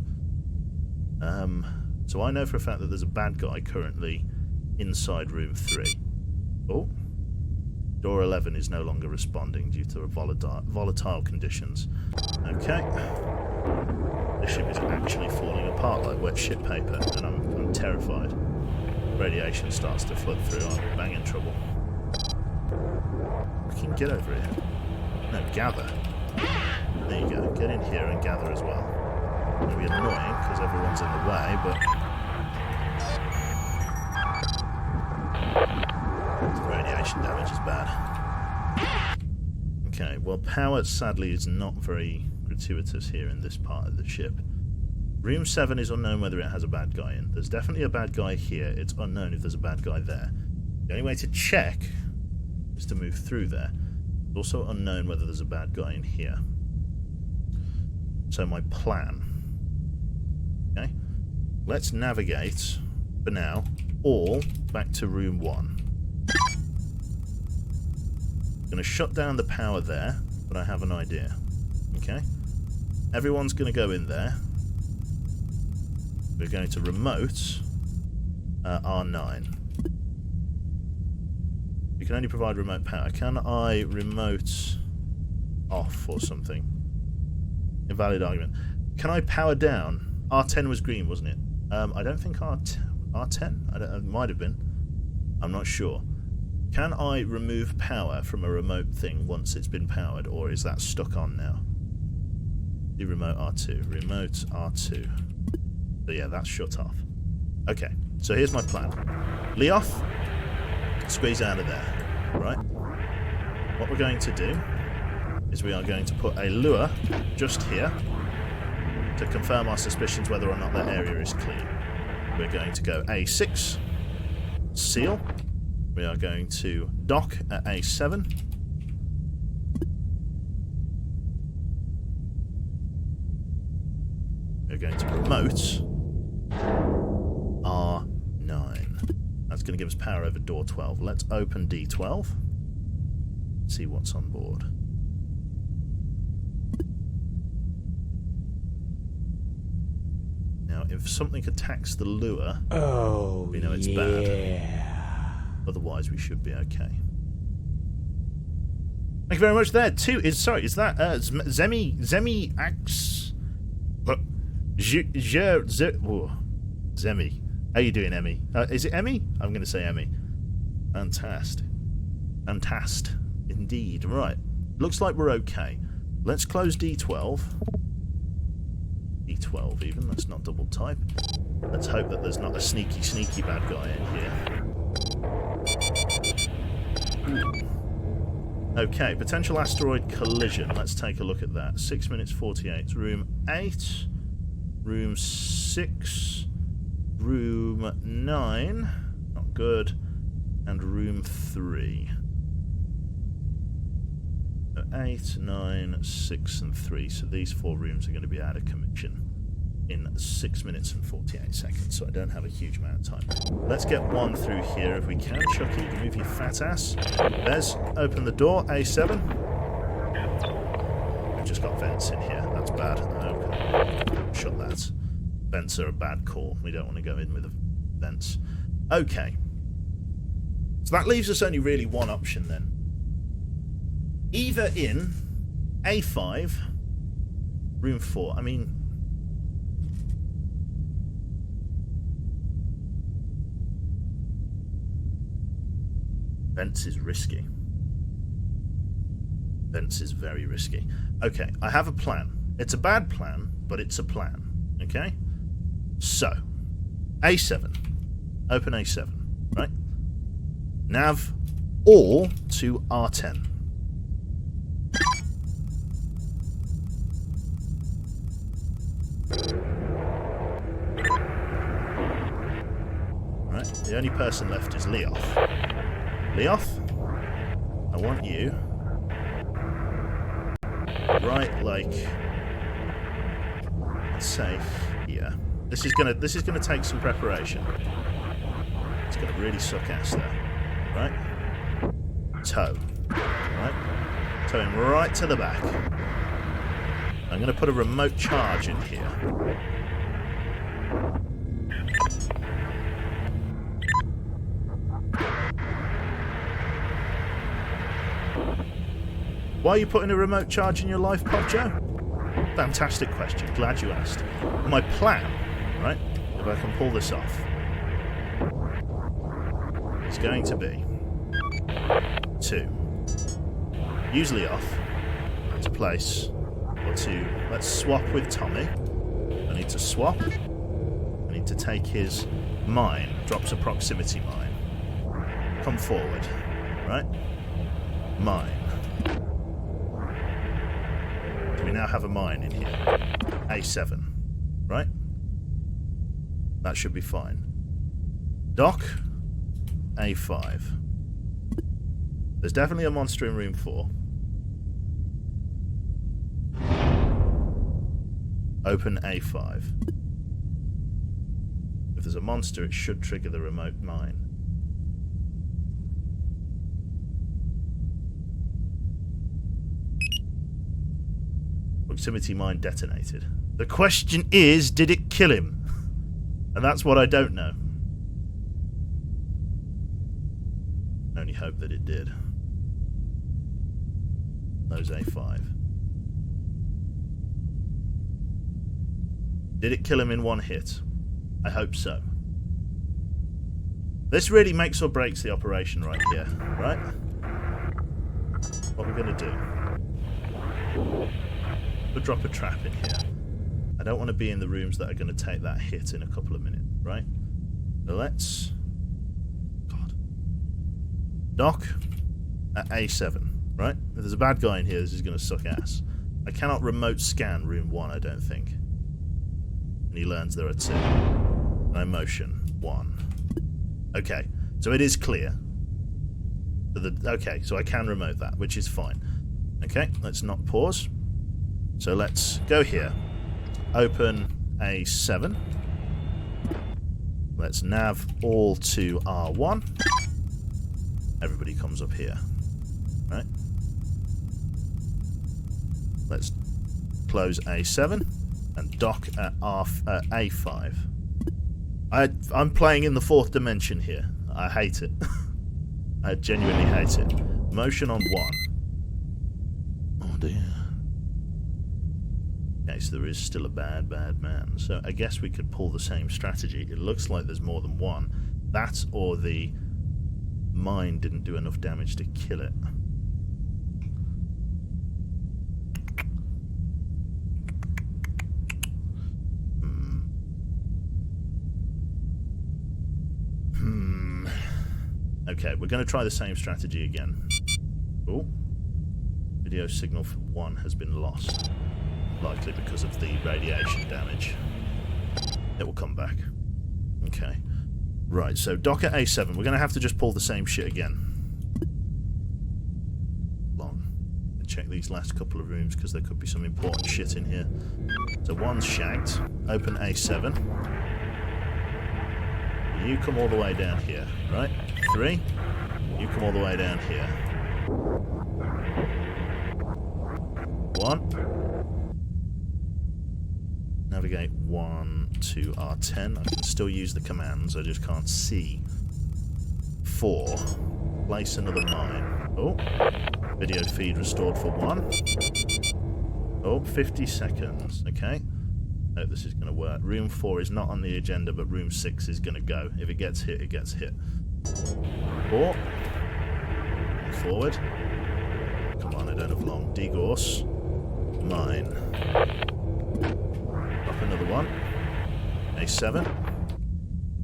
So I know for a fact that there's a bad guy currently inside room 3. Oh, door 11 is no longer responding due to volatile conditions. Okay, this ship is actually falling apart like wet shit paper, and I'm terrified. Radiation starts to flood through. I'm bang in trouble. I can get over here. No, gather. There you go. Get in here and gather as well. It'll be annoying because everyone's in the way, but the radiation damage is bad. Okay, well, power sadly is not very gratuitous here in this part of the ship. Room 7 is unknown whether it has a bad guy in. There's definitely a bad guy here. It's unknown if there's a bad guy there. The only way to check is to move through there. It's also unknown whether there's a bad guy in here. So my plan. Okay. Let's navigate, for now, all back to room 1. I'm going to shut down the power there, but I have an idea. Okay. Everyone's going to go in there. We're going to remote R9. You can only provide remote power. Can I remote off or something? Invalid argument. Can I power down? R10 was green, wasn't it? I don't think R10? It might have been. I'm not sure. Can I remove power from a remote thing once it's been powered, or is that stuck on now? Do remote R2. Remote R2. So yeah, that's shut off. Okay, so here's my plan. Lee off, squeeze out of there, right? What we're going to do is we are going to put a lure just here to confirm our suspicions whether or not that area is clean. We're going to go A6, seal. We are going to dock at A7. We're going to promote R9. That's going to give us power over door 12. Let's open D12. See what's on board. Now, if something attacks the lure, we know it's bad. Otherwise, we should be okay. Thank you very much there. Is that Zemi Axe? Zemi. How you doing, Emmy? Is it Emmy? I'm going to say Emmy. Fantastic. Fantastic. Indeed. Right. Looks like we're okay. Let's close D12. D12 even. Let's not double type. Let's hope that there's not a sneaky bad guy in here. Okay, potential asteroid collision. Let's take a look at that. 6 minutes 48. Room 8. Room 6. Room 9. Not good. And room 3. 8, 9, 6 and 3. So these 4 rooms are going to be out of commission in 6 minutes and 48 seconds, so I don't have a huge amount of time. Let's get one through here if we can. Chucky, move your fat ass. There's, open the door, A7. We've just got vents in here. That's bad. Okay. Shut that. Vents are a bad call. We don't want to go in with the vents. Okay. So that leaves us only really one option then. Either in A5, room 4. I mean, vents is risky. Vents is very risky. Okay, I have a plan. It's a bad plan, but it's a plan. Okay? So, A7. Open A7, right? Nav all to R10. Right, the only person left is Leof. Leof, I want you right, like, let's say here. This is gonna take some preparation. It's gonna really suck ass there, right? Tow, right? Tow him right to the back. I'm gonna put a remote charge in here. Why are you putting a remote charge in your life pod, Joe? Fantastic question. Glad you asked. My plan, right, if I can pull this off, is going to be to use Leof to place, or to, let's swap with Tommy. I need to swap. I need to take his mine. Drops a proximity mine. Come forward, right? Mine. We now have a mine in here. A7. Right? That should be fine. Dock. A5. There's definitely a monster in room 4. Open A5. If there's a monster, it should trigger the remote mine. Proximity mine detonated. The question is, did it kill him? And that's what I don't know. Only hope that it did. Those A5. Did it kill him in one hit? I hope so. This really makes or breaks the operation right here, right? What we're going to do. We'll drop a trap in here. I don't want to be in the rooms that are going to take that hit in a couple of minutes, right? So let's... God. Dock at A7, right? If there's a bad guy in here, this is going to suck ass. I cannot remote scan room 1, I don't think. And he learns there are 2. No motion, 1. Okay, so it is clear. Okay, so I can remote that, which is fine. Okay, let's not pause. So let's go here. Open A7. Let's nav all to R1. Everybody comes up here. Right? Let's close A7 and dock at A5. I'm playing in the 4th dimension here. I hate it. I genuinely hate it. Motion on 1. Oh dear. Okay, so there is still a bad man. So I guess we could pull the same strategy. It looks like there's more than one. That or the mine didn't do enough damage to kill it. Okay, we're going to try the same strategy again. Oh, video signal for 1 has been lost. Likely because of the radiation damage. It will come back. Okay. Right, so dock at A7. We're going to have to just pull the same shit again. Long. And check these last couple of rooms because there could be some important shit in here. So 1's shagged. Open A7. You come all the way down here, right? 3. You come all the way down here. 1. Navigate 1 to R10. I can still use the commands, I just can't see. 4. Place another mine. Oh. Video feed restored for 1. Oh, 50 seconds. Okay. Hope this is going to work. Room 4 is not on the agenda, but room 6 is going to go. If it gets hit, it gets hit. 4. Forward. Come on, I don't have long. Degauss. Mine. Drop another one. A7.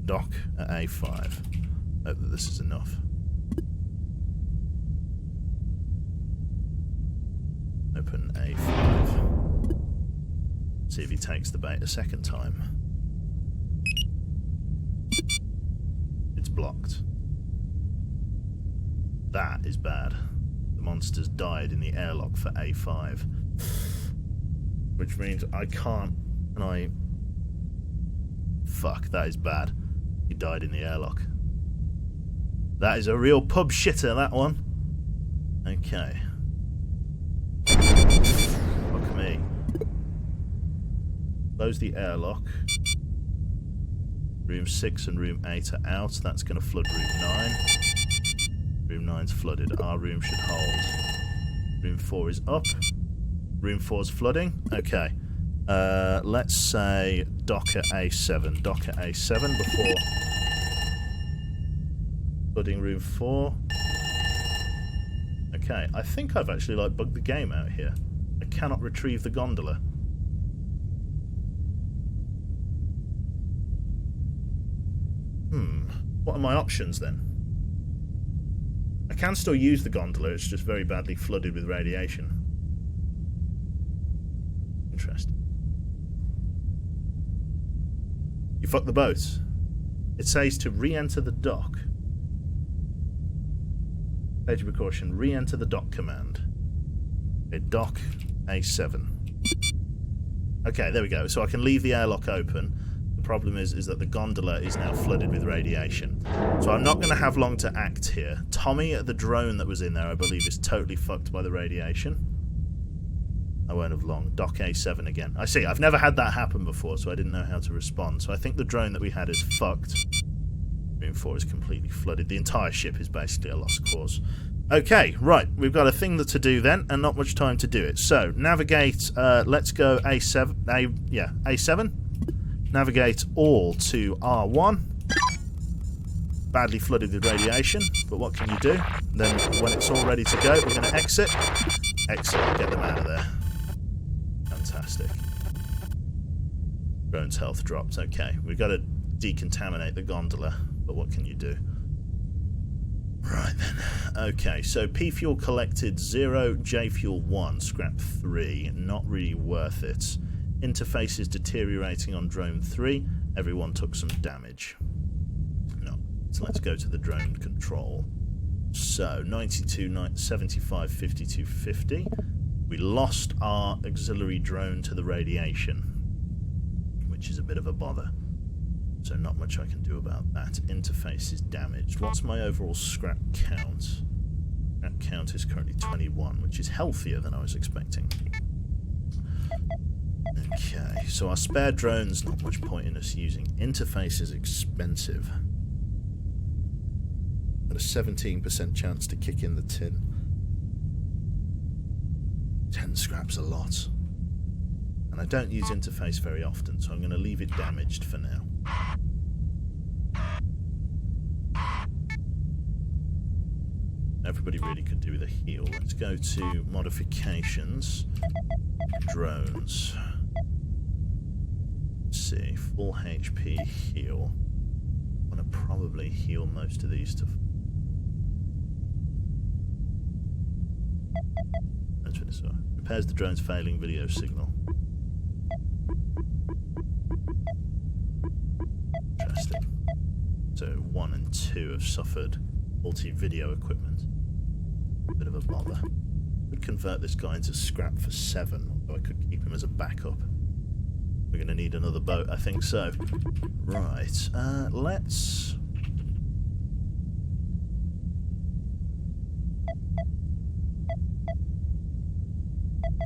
Dock at A5. Hope that this is enough. Open A5. See if he takes the bait a second time. It's blocked. That is bad. The monsters died in the airlock for A5. Which means I can't... And I... Fuck, that is bad. He died in the airlock. That is a real pub shitter, that one. Okay. Fuck me. Close the airlock. Room 6 and room 8 are out. That's going to flood room 9. Room 9's flooded. Our room should hold. Room 4 is up. Room 4's flooding. Okay. Let's say dock at A7. Dock at A7 before flooding room 4. Okay. I think I've actually bugged the game out here. I cannot retrieve the gondola. What are my options then? I can still use the gondola, it's just very badly flooded with radiation. Interesting. You fucked the boat. It says to re-enter the dock. Stage of precaution, re-enter the dock command. Okay, dock A7. Okay, there we go. So I can leave the airlock open. The problem is that the gondola is now flooded with radiation. So I'm not going to have long to act here. Tommy, the drone that was in there, I believe, is totally fucked by the radiation. I won't have long. Dock A7 again. I see, I've never had that happen before, so I didn't know how to respond. So I think the drone that we had is fucked. Room 4 is completely flooded. The entire ship is basically a lost cause. Okay, right. We've got a thing to do then, and not much time to do it. So, navigate, let's go A7. A7. Navigate all to R1. badly flooded with radiation, but what can you do? Then when it's all ready to go, we're going to exit. Exit, get them out of there. Fantastic. Drone's health dropped. Okay, we've got to decontaminate the gondola, but what can you do? Right then. Okay, so P fuel collected 0, J fuel 1, scrap 3. Not really worth it. Interface is deteriorating on drone 3. Everyone took some damage. No. So let's go to the drone control. So 92, 75, 52, 50. We lost our auxiliary drone to the radiation, which is a bit of a bother. So not much I can do about that. Interface is damaged. What's my overall scrap count? Scrap count is currently 21, which is healthier than I was expecting. Okay, so our spare drone's not much point in us using. Interface is expensive. Got a 17% chance to kick in the tin. 10 scrap's a lot. And I don't use interface very often, so I'm going to leave it damaged for now. Everybody really could do with a heal. Let's go to modifications. Drones. Let's see. Full HP heal. I'm going to probably heal most of these to... That's what it's for. Repairs the drone's failing video signal. Interesting. So 1 and 2 have suffered faulty video equipment. Bit of a bother. Could convert this guy into scrap for 7, although I could keep him as a backup. We're going to need another boat, I think so. Right, let's...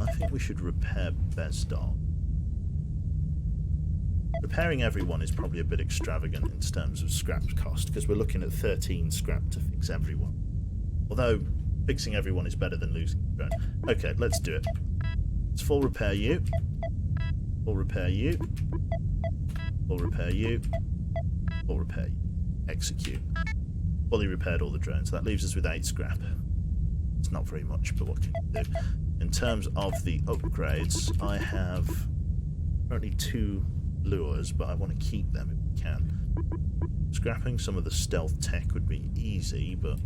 I think we should repair Bezdog. Repairing everyone is probably a bit extravagant in terms of scrap cost, because we're looking at 13 scrap to fix everyone. Although, fixing everyone is better than losing the drone. Okay, let's do it. Let's full repair you. Full repair you. Full repair you. Full repair you. Execute. Fully repaired all the drones. That leaves us with 8 scrap. It's not very much, but what can you do? In terms of the upgrades, I have currently 2 lures, but I want to keep them if we can. Scrapping some of the stealth tech would be easy, but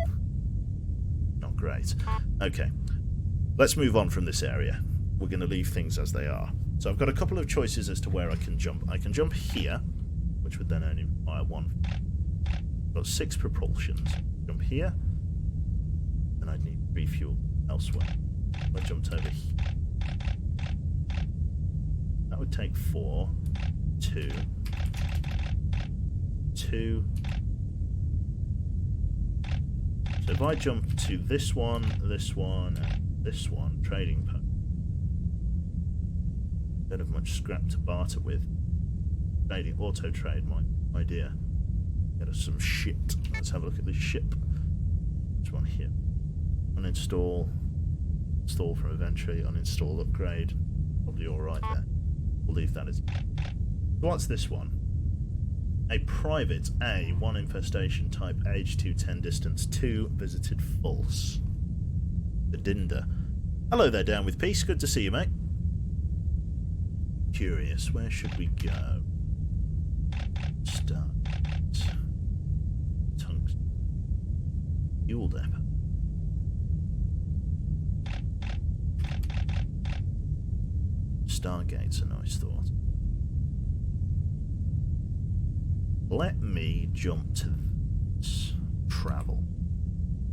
not great. Okay, let's move on from this area. We're going to leave things as they are. So I've got a couple of choices as to where I can jump. I can jump here, which would then only require 1. I've got 6 propulsions. Jump here, and I'd need refuel elsewhere. If I jumped over here, that would take 4. 2, 2. So if I jump to this one, and this one, trading post. Don't have much scrap to barter with. Trading, auto trade, my idea. Get us some shit. Let's have a look at this ship. This one here. Uninstall. Install from inventory. Uninstall, upgrade. Probably alright there. We'll leave that as... What's this one? A private A, 1 infestation type, age 210, distance 2, visited false. The Dinder. Hello there, Down with Peace. Good to see you, mate. Curious, where should we go? Start. Tungsten. Fuel depot. Stargate's a nice thought. Let me jump to this. Travel.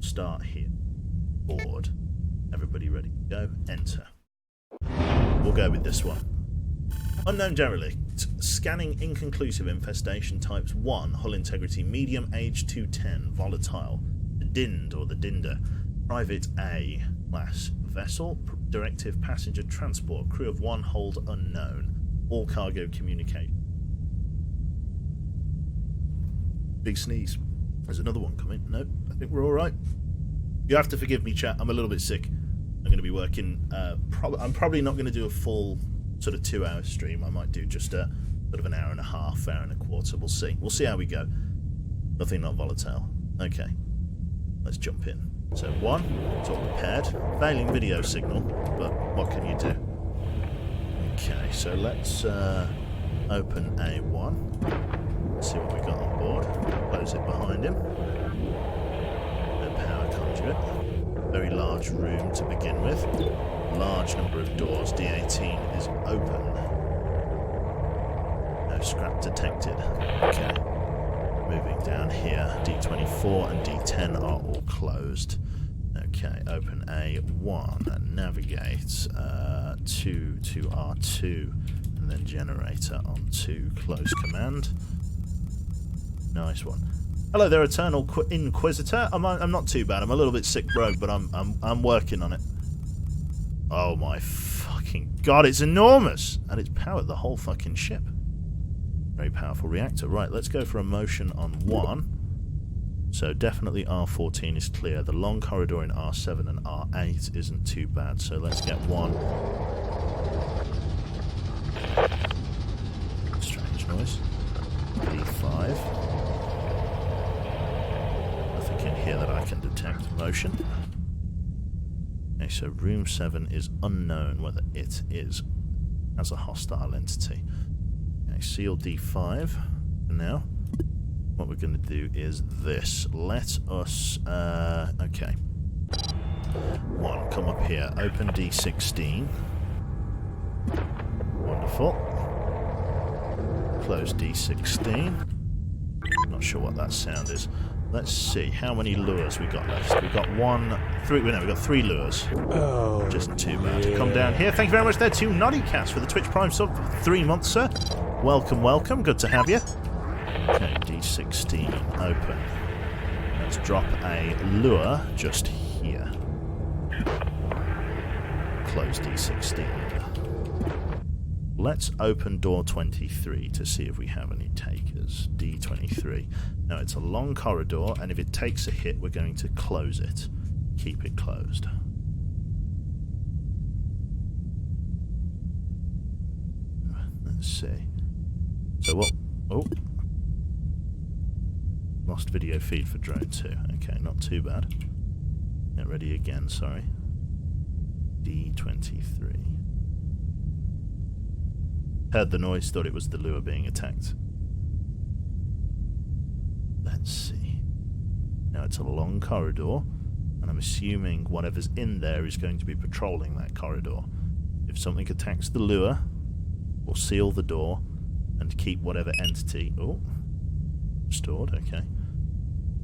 Start here. Board. Everybody ready to go? Enter. We'll go with this one. Unknown derelict. Scanning inconclusive infestation types 1. Hull integrity medium, age 210. Volatile. The Dind or the Dinder. Private A. Class. Vessel. Directive passenger transport. Crew of 1. Hold unknown. All cargo communication. Big sneeze. There's another one coming. Nope, I think we're alright. You have to forgive me, chat. I'm a little bit sick. I'm going to be working... I'm probably not going to do a full sort of 2-hour stream. I might do just a sort of an hour and a half, hour and a quarter. We'll see. We'll see how we go. Nothing not volatile. Okay. Let's jump in. So 1, it's all repaired. Failing video signal, but what can you do? Okay, so let's open A1. See what we got on board. Close it behind him. No power conduit. Very large room to begin with. Large number of doors. D18 is open. No scrap detected. Okay. Moving down here. D24 and D10 are all closed. Okay, open A1 and navigate to R2 and then generator on 2. Close command. Nice one. Hello there, Eternal Inquisitor. I'm not too bad. I'm a little bit sick broke, but I'm working on it. Oh my fucking god, it's enormous! And it's powered the whole fucking ship. Very powerful reactor. Right, let's go for a motion on 1. So definitely R14 is clear. The long corridor in R7 and R8 isn't too bad. So let's get 1. Strange noise. D5. Nothing in here that I can detect. Motion. Okay, so room 7 is unknown whether it is as a hostile entity. Okay, seal D5 for now. What we're going to do is this. Let us... okay. 1, come up here. Open D16. Wonderful. Close D16. Not sure what that sound is. Let's see how many lures we got left. We've got 3 lures. Oh, just too bad. Yeah. Come down here. Thank you very much there to Noddy Cats for the Twitch Prime sub for 3 months, sir. Welcome, welcome. Good to have you. Okay, D16 open. Let's drop a lure just here. Close D16. Let's open door 23 to see if we have any takers. D23. Now it's a long corridor, and if it takes a hit, we're going to close it. Keep it closed. Let's see. So what... Oh. Lost video feed for drone 2. Okay, not too bad. Get ready again, sorry. D23. Heard the noise, thought it was the lure being attacked. Let's see. Now it's a long corridor, and I'm assuming whatever's in there is going to be patrolling that corridor. If something attacks the lure, we'll seal the door and keep whatever entity... Oh, stored, okay.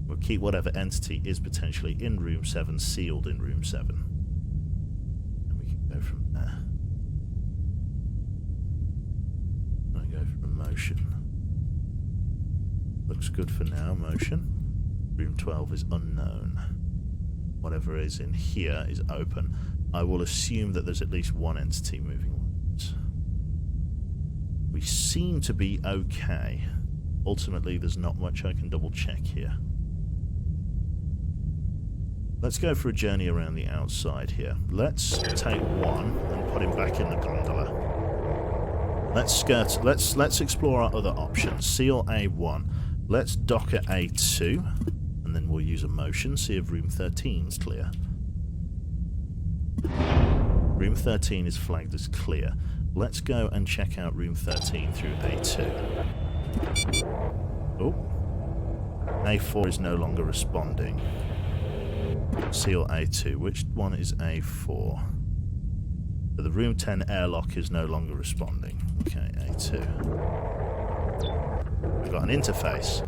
We'll keep whatever entity is potentially in room 7 sealed in room 7. And we can go from there. I go for a motion. Looks good for now, motion. Room 12 is unknown. Whatever is in here is open. I will assume that there's at least one entity moving onwards. We seem to be okay. Ultimately, there's not much I can double check here. Let's go for a journey around the outside here. Let's take 1 and put him back in the gondola. Let's explore our other options. Seal A1. Let's dock at A2, and then we'll use a motion, see if room 13's clear. Room 13 is flagged as clear. Let's go and check out room 13 through A2. Oh. A4 is no longer responding. Seal A2. Which one is A4? So the room 10 airlock is no longer responding. Okay, A2. We've got an interface.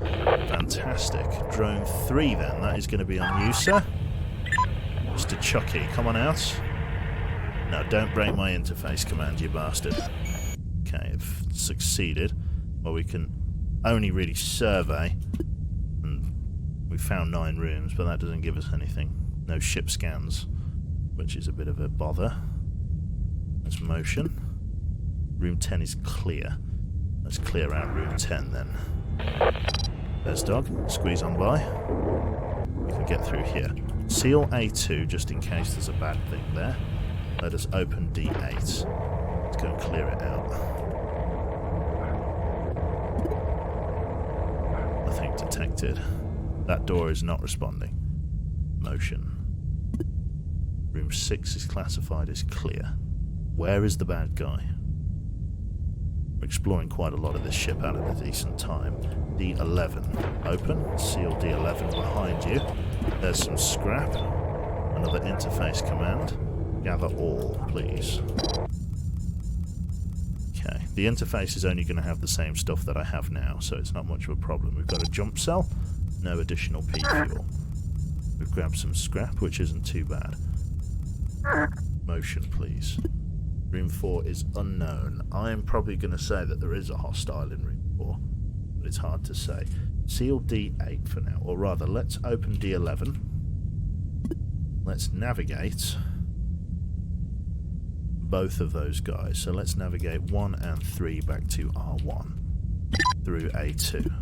Fantastic. Drone 3 then. That is going to be on you, sir. Mr. Chucky, come on out. No, don't break my interface command, you bastard. Okay, I've succeeded. Well, we can only really survey. And we found 9 rooms, but that doesn't give us anything. No ship scans, which is a bit of a bother. Let's motion. Room 10 is clear. Let's clear out room 10 then. There's dog. Squeeze on by. We can get through here. Seal A2 just in case there's a bad thing there. Let us open D8. Let's go and clear it out. Nothing detected. That door is not responding. Motion. Room 6 is classified as clear. Where is the bad guy? We're exploring quite a lot of this ship out at a decent time. D11. Open. Seal D11 behind you. There's some scrap. Another interface command. Gather all, please. Okay. The interface is only going to have the same stuff that I have now, so it's not much of a problem. We've got a jump cell. No additional P fuel. We've grabbed some scrap, which isn't too bad. Motion, please. Room 4 is unknown. I am probably going to say that there is a hostile in room 4, but it's hard to say. Seal D8 for now, or rather, let's open D11. Let's navigate both of those guys. So let's navigate 1 and 3 back to R1 through A2.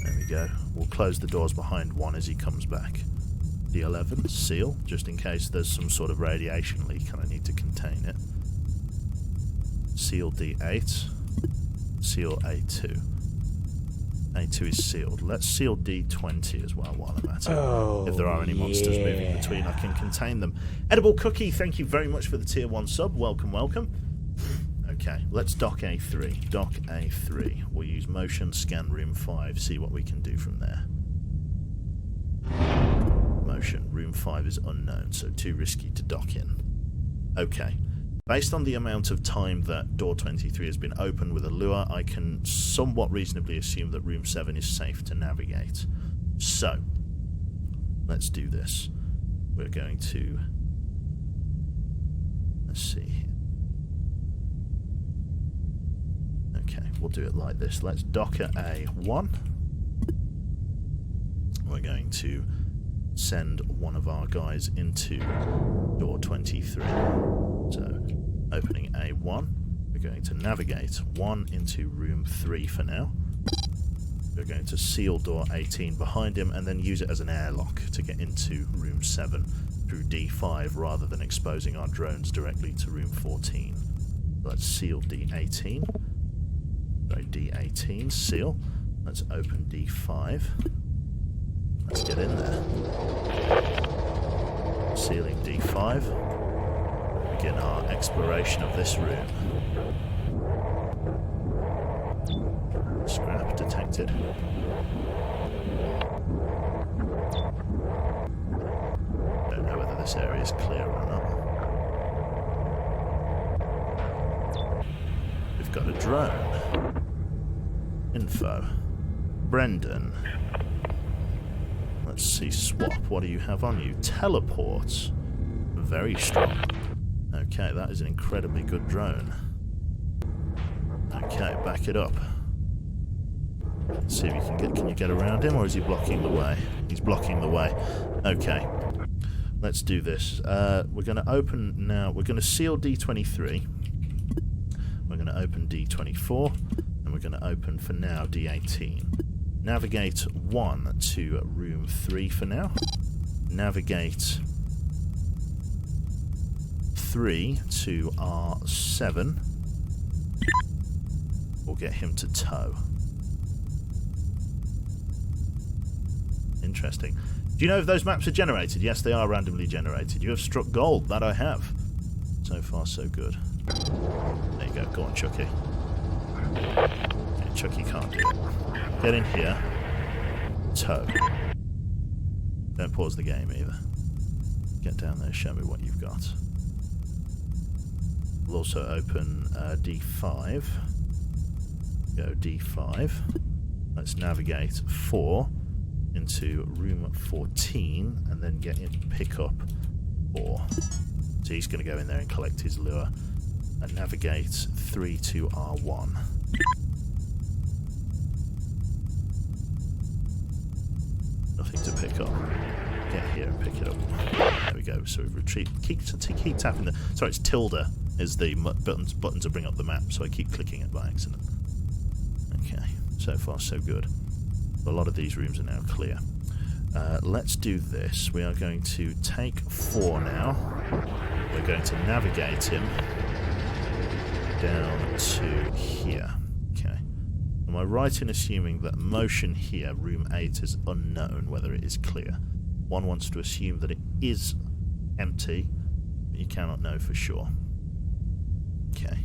There we go. We'll close the doors behind 1 as he comes back. D11, seal, just in case there's some sort of radiation leak and I need to contain it. Seal D8, seal A2. A2 is sealed. Let's seal D20 as well while I'm at it. Oh, if there are any monsters moving between, I can contain them. Edible Cookie, thank you very much for the tier 1 sub. Welcome, welcome. Okay, let's dock A3. Dock A3. We'll use motion, scan room 5, see what we can do from there. Motion. Room 5 is unknown, so too risky to dock in. Okay. Based on the amount of time that door 23 has been open with a lure, I can somewhat reasonably assume that room 7 is safe to navigate. So, let's do this. We're going to... Let's see here. Okay, we'll do it like this. Let's dock at A1. We're going to send one of our guys into door 23. So, opening A1, we're going to navigate 1 into room 3 for now. We're going to seal door 18 behind him and then use it as an airlock to get into room 7 through D5 rather than exposing our drones directly to room 14. Let's seal D18. Sorry, D18, seal. Let's open D5. Let's get in there. Sealing D5. Begin our exploration of this room. Scrap detected. Don't know whether this area is clear or not. We've got a drone. Info. Brendan. Let's see, swap. What do you have on you? Teleports. Very strong. Okay, that is an incredibly good drone. Okay, back it up. Let's see if you can get... Can you get around him, or is he blocking the way? He's blocking the way. Okay. Let's do this. We're going to open now... We're going to seal D23. We're going to open D24. And we're going to open, for now, D18. Navigate 1 to room 3 for now. Navigate 3 to R7. We'll get him to tow. Interesting. Do you know if those maps are generated? Yes, they are randomly generated. You have struck gold. That I have. So far, so good. There you go. Go on, Chucky. Okay, Chucky can't do it. Get in here. Tow. Don't pause the game either. Get down there, show me what you've got. We'll also open D5. Go D5. Let's navigate 4 into room 14 and then get in, pick up 4. So he's going to go in there and collect his lure and navigate 3 to R1. Nothing to pick up. Get here and pick it up. There we go. So we've retreated. Keep tapping the... Sorry, it's tilde is the button to bring up the map, so I keep clicking it by accident. Okay. So far, so good. A lot of these rooms are now clear. Let's do this. We are going to take 4 now. We're going to navigate him down to here. Okay. I'm I right in assuming that motion here, room 8, is unknown, whether it is clear? One wants to assume that it is empty, but you cannot know for sure. Okay.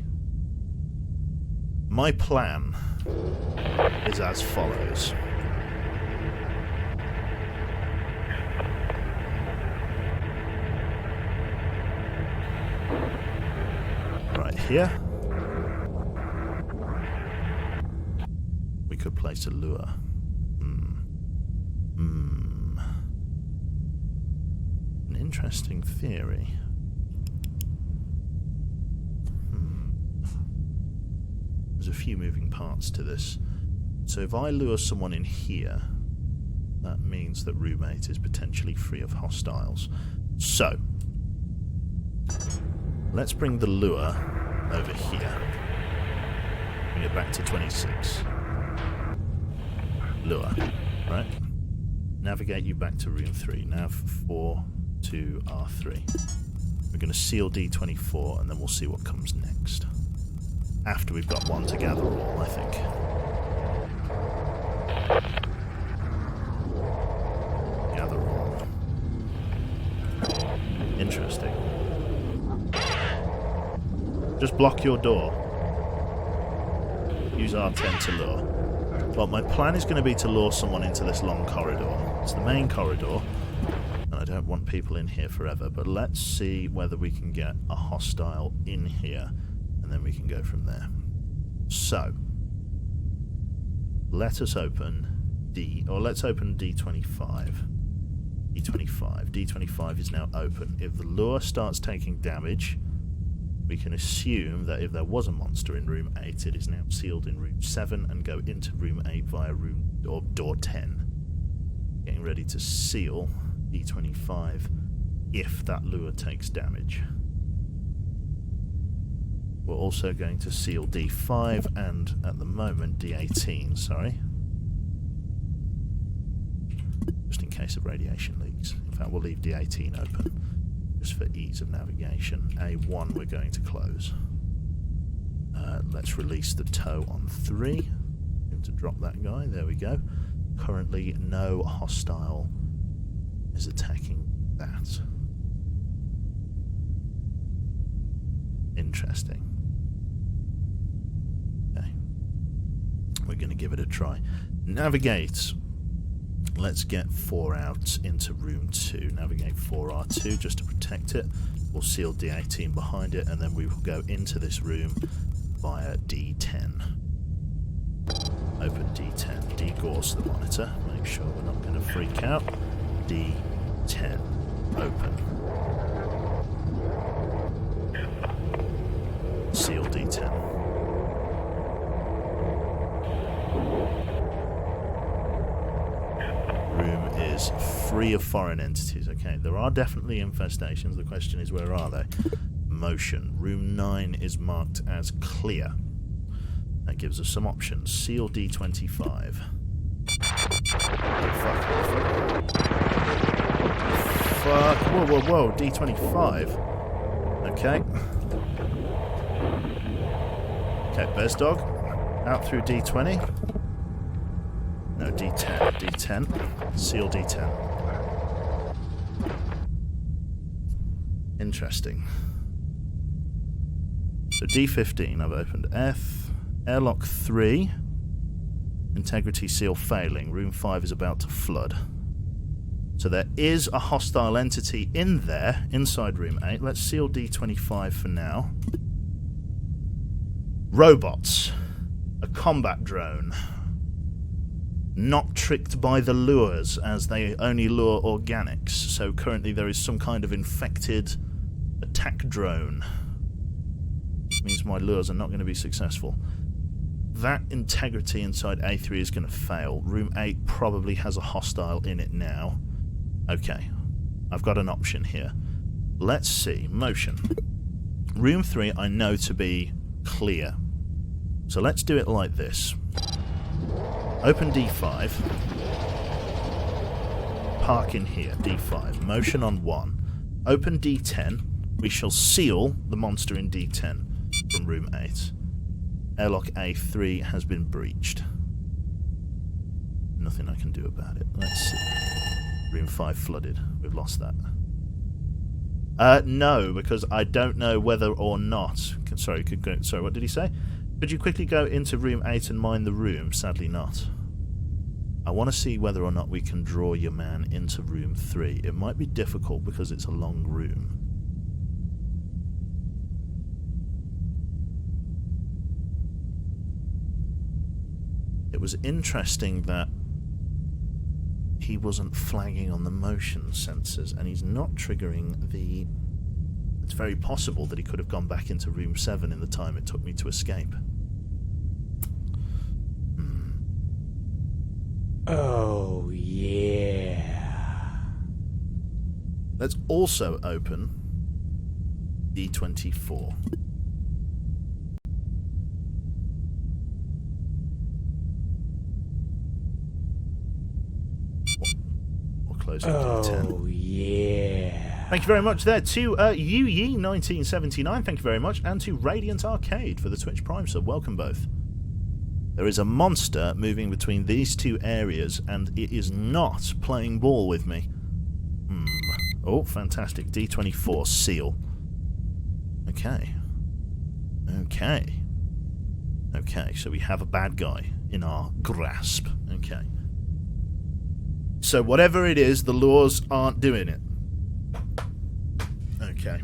My plan is as follows. Right here, we could place a lure. An interesting theory. There's a few moving parts to this. So if I lure someone in here, that means that room 8 is potentially free of hostiles. So, let's bring the lure over here. Bring it back to 26. Lure, right? Navigate you back to room 3. Nav 4 to R3. We're going to seal D24 and then we'll see what comes next. After we've got one to gather all, I think. Gather all. Interesting. Just block your door. Use R10 to lure. Well, my plan is going to be to lure someone into this long corridor. It's the main corridor, and I don't want people in here forever, but let's see whether we can get a hostile in here, and then we can go from there. So, let us open let's open D25. D25 is now open. If the lure starts taking damage, we can assume that if there was a monster in room 8, it is now sealed in room 7 and go into room 8 via door 10. Getting ready to seal D25 if that lure takes damage. We're also going to seal D5 and, at the moment, D18, sorry. Just in case of radiation leaks. In fact, we'll leave D18 open, just for ease of navigation. A1 we're going to close. Let's release the tow on 3. Going to drop that guy, there we go. Currently, no hostile is attacking that. Interesting. We're going to give it a try. Navigate. Let's get 4 out into room 2. Navigate 4R2 just to protect it. We'll seal D18 behind it, and then we will go into this room via D10. Open D10. Degauss the monitor. Make sure we're not going to freak out. D10. Open. Seal D10. Room is free of foreign entities. Okay, there are definitely infestations. The question is, where are they? Motion. Room 9 is marked as clear. That gives us some options. Seal D25. Fuck. Whoa. D25. Okay. Okay, Bears Dog. Out through D20. No, D10. D10. Seal D10. Interesting. So D15, I've opened F. Airlock 3. Integrity seal failing. Room 5 is about to flood. So there is a hostile entity in there, inside room 8. Let's seal D25 for now. Robots. A combat drone. Not tricked by the lures, as they only lure organics. So currently there is some kind of infected attack drone. Means my lures are not going to be successful. That integrity inside A3 is going to fail. Room 8 probably has a hostile in it now. Okay, I've got an option here. Let's see. Motion. Room 3 I know to be clear. So let's do it like this. Open D5. Park in here. D5. Motion on 1. Open D10. We shall seal the monster in D10 from room 8. Airlock A3 has been breached. Nothing I can do about it. Let's see. Room 5 flooded. We've lost that. No, because I don't know whether or not... Sorry, what did he say? Could you quickly go into room 8 and mine the room? Sadly not. I want to see whether or not we can draw your man into room 3. It might be difficult because it's a long room. It was interesting that he wasn't flagging on the motion sensors, and he's not triggering the... It's very possible that he could have gone back into room 7 in the time it took me to escape. Oh, yeah. Let's also open D24. Oh, yeah. Thank you very much there to UYee1979, thank you very much, and to Radiant Arcade for the Twitch Prime sub. Welcome both. There is a monster moving between these two areas, and it is not playing ball with me. Oh, fantastic. D24, seal. Okay. Okay, so we have a bad guy in our grasp. Okay. So whatever it is, the laws aren't doing it. Okay.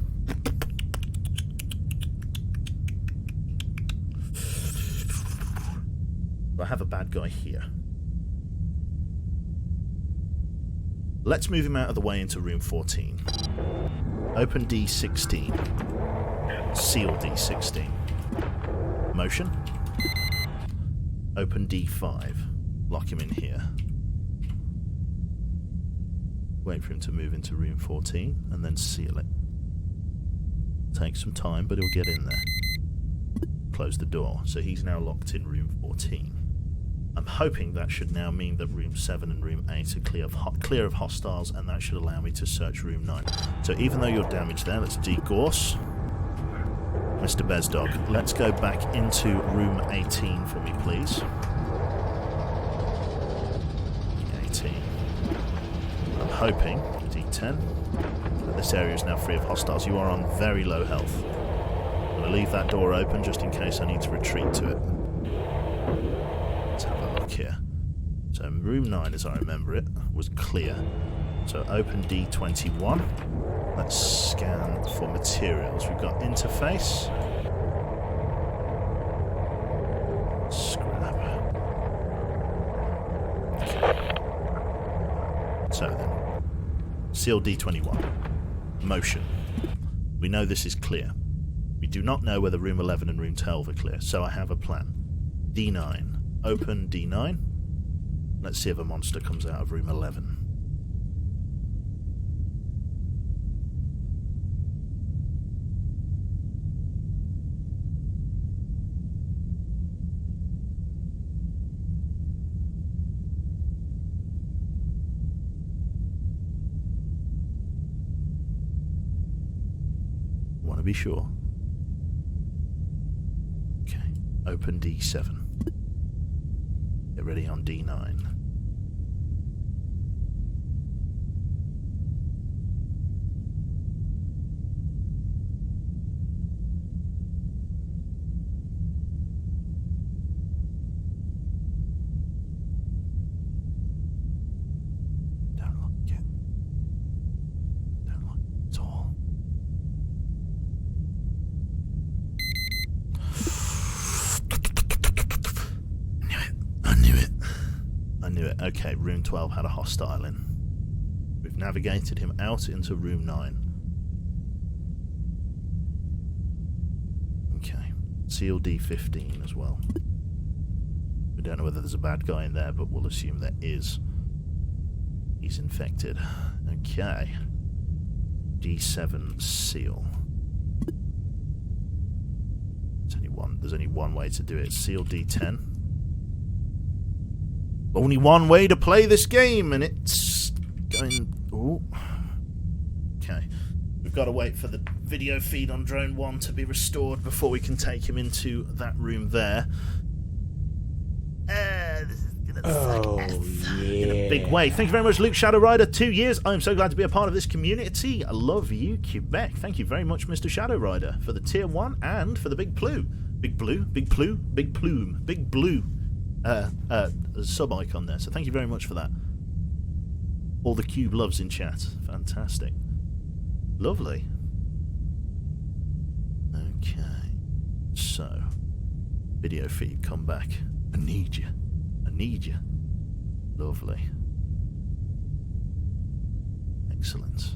I have a bad guy here. Let's move him out of the way into room 14. Open D16. Seal D16. Motion. Open D5. Lock him in here. Wait for him to move into room 14 and then seal it. Take some time, but he'll get in there. Close the door. So he's now locked in room 14. I'm hoping that should now mean that room 7 and room 8 are clear of hostiles, and that should allow me to search room 9. So even though you're damaged there, let's degauss. Mr. Bezdog, let's go back into room 18 for me, please. 18. I'm hoping, D10, that this area is now free of hostiles. You are on very low health. I'm going to leave that door open just in case I need to retreat to it. Let's have a look here. So room 9, as I remember it, was clear. So open D21. Let's scan for materials. We've got interface. Scrap. Okay. So then, seal D21. Motion. We know this is clear. We do not know whether room 11 and room 12 are clear, so I have a plan. D9. Open D9. Let's see if a monster comes out of room 11. Want to be sure. Okay. Open D7. Get ready on D9. Don't like it. Don't like it at all. I knew it. Okay, room 12 had a hostile in. We've navigated him out into room 9. Okay. Seal D15 as well. We don't know whether there's a bad guy in there, but we'll assume there is. He's infected. Okay. D7 seal. There's only one way to do it. Seal D10. Only one way to play this game, and it's going... Ooh. Okay. We've got to wait for the video feed on Drone 1 to be restored before we can take him into that room there. This is going Oh, yeah. In a big way. Thank you very much, Luke Shadow Rider. 2 years. I'm so glad to be a part of this community. I love you, Quebec. Thank you very much, Mr. Shadow Rider, for the tier 1 and for the big blue. Big blue? Big plume? Big plume. Big blue sub icon there. So thank you very much for that. All the cube loves in chat. Fantastic. Lovely. Okay. So, video feed, come back. I need you. I need you. Lovely. Excellent.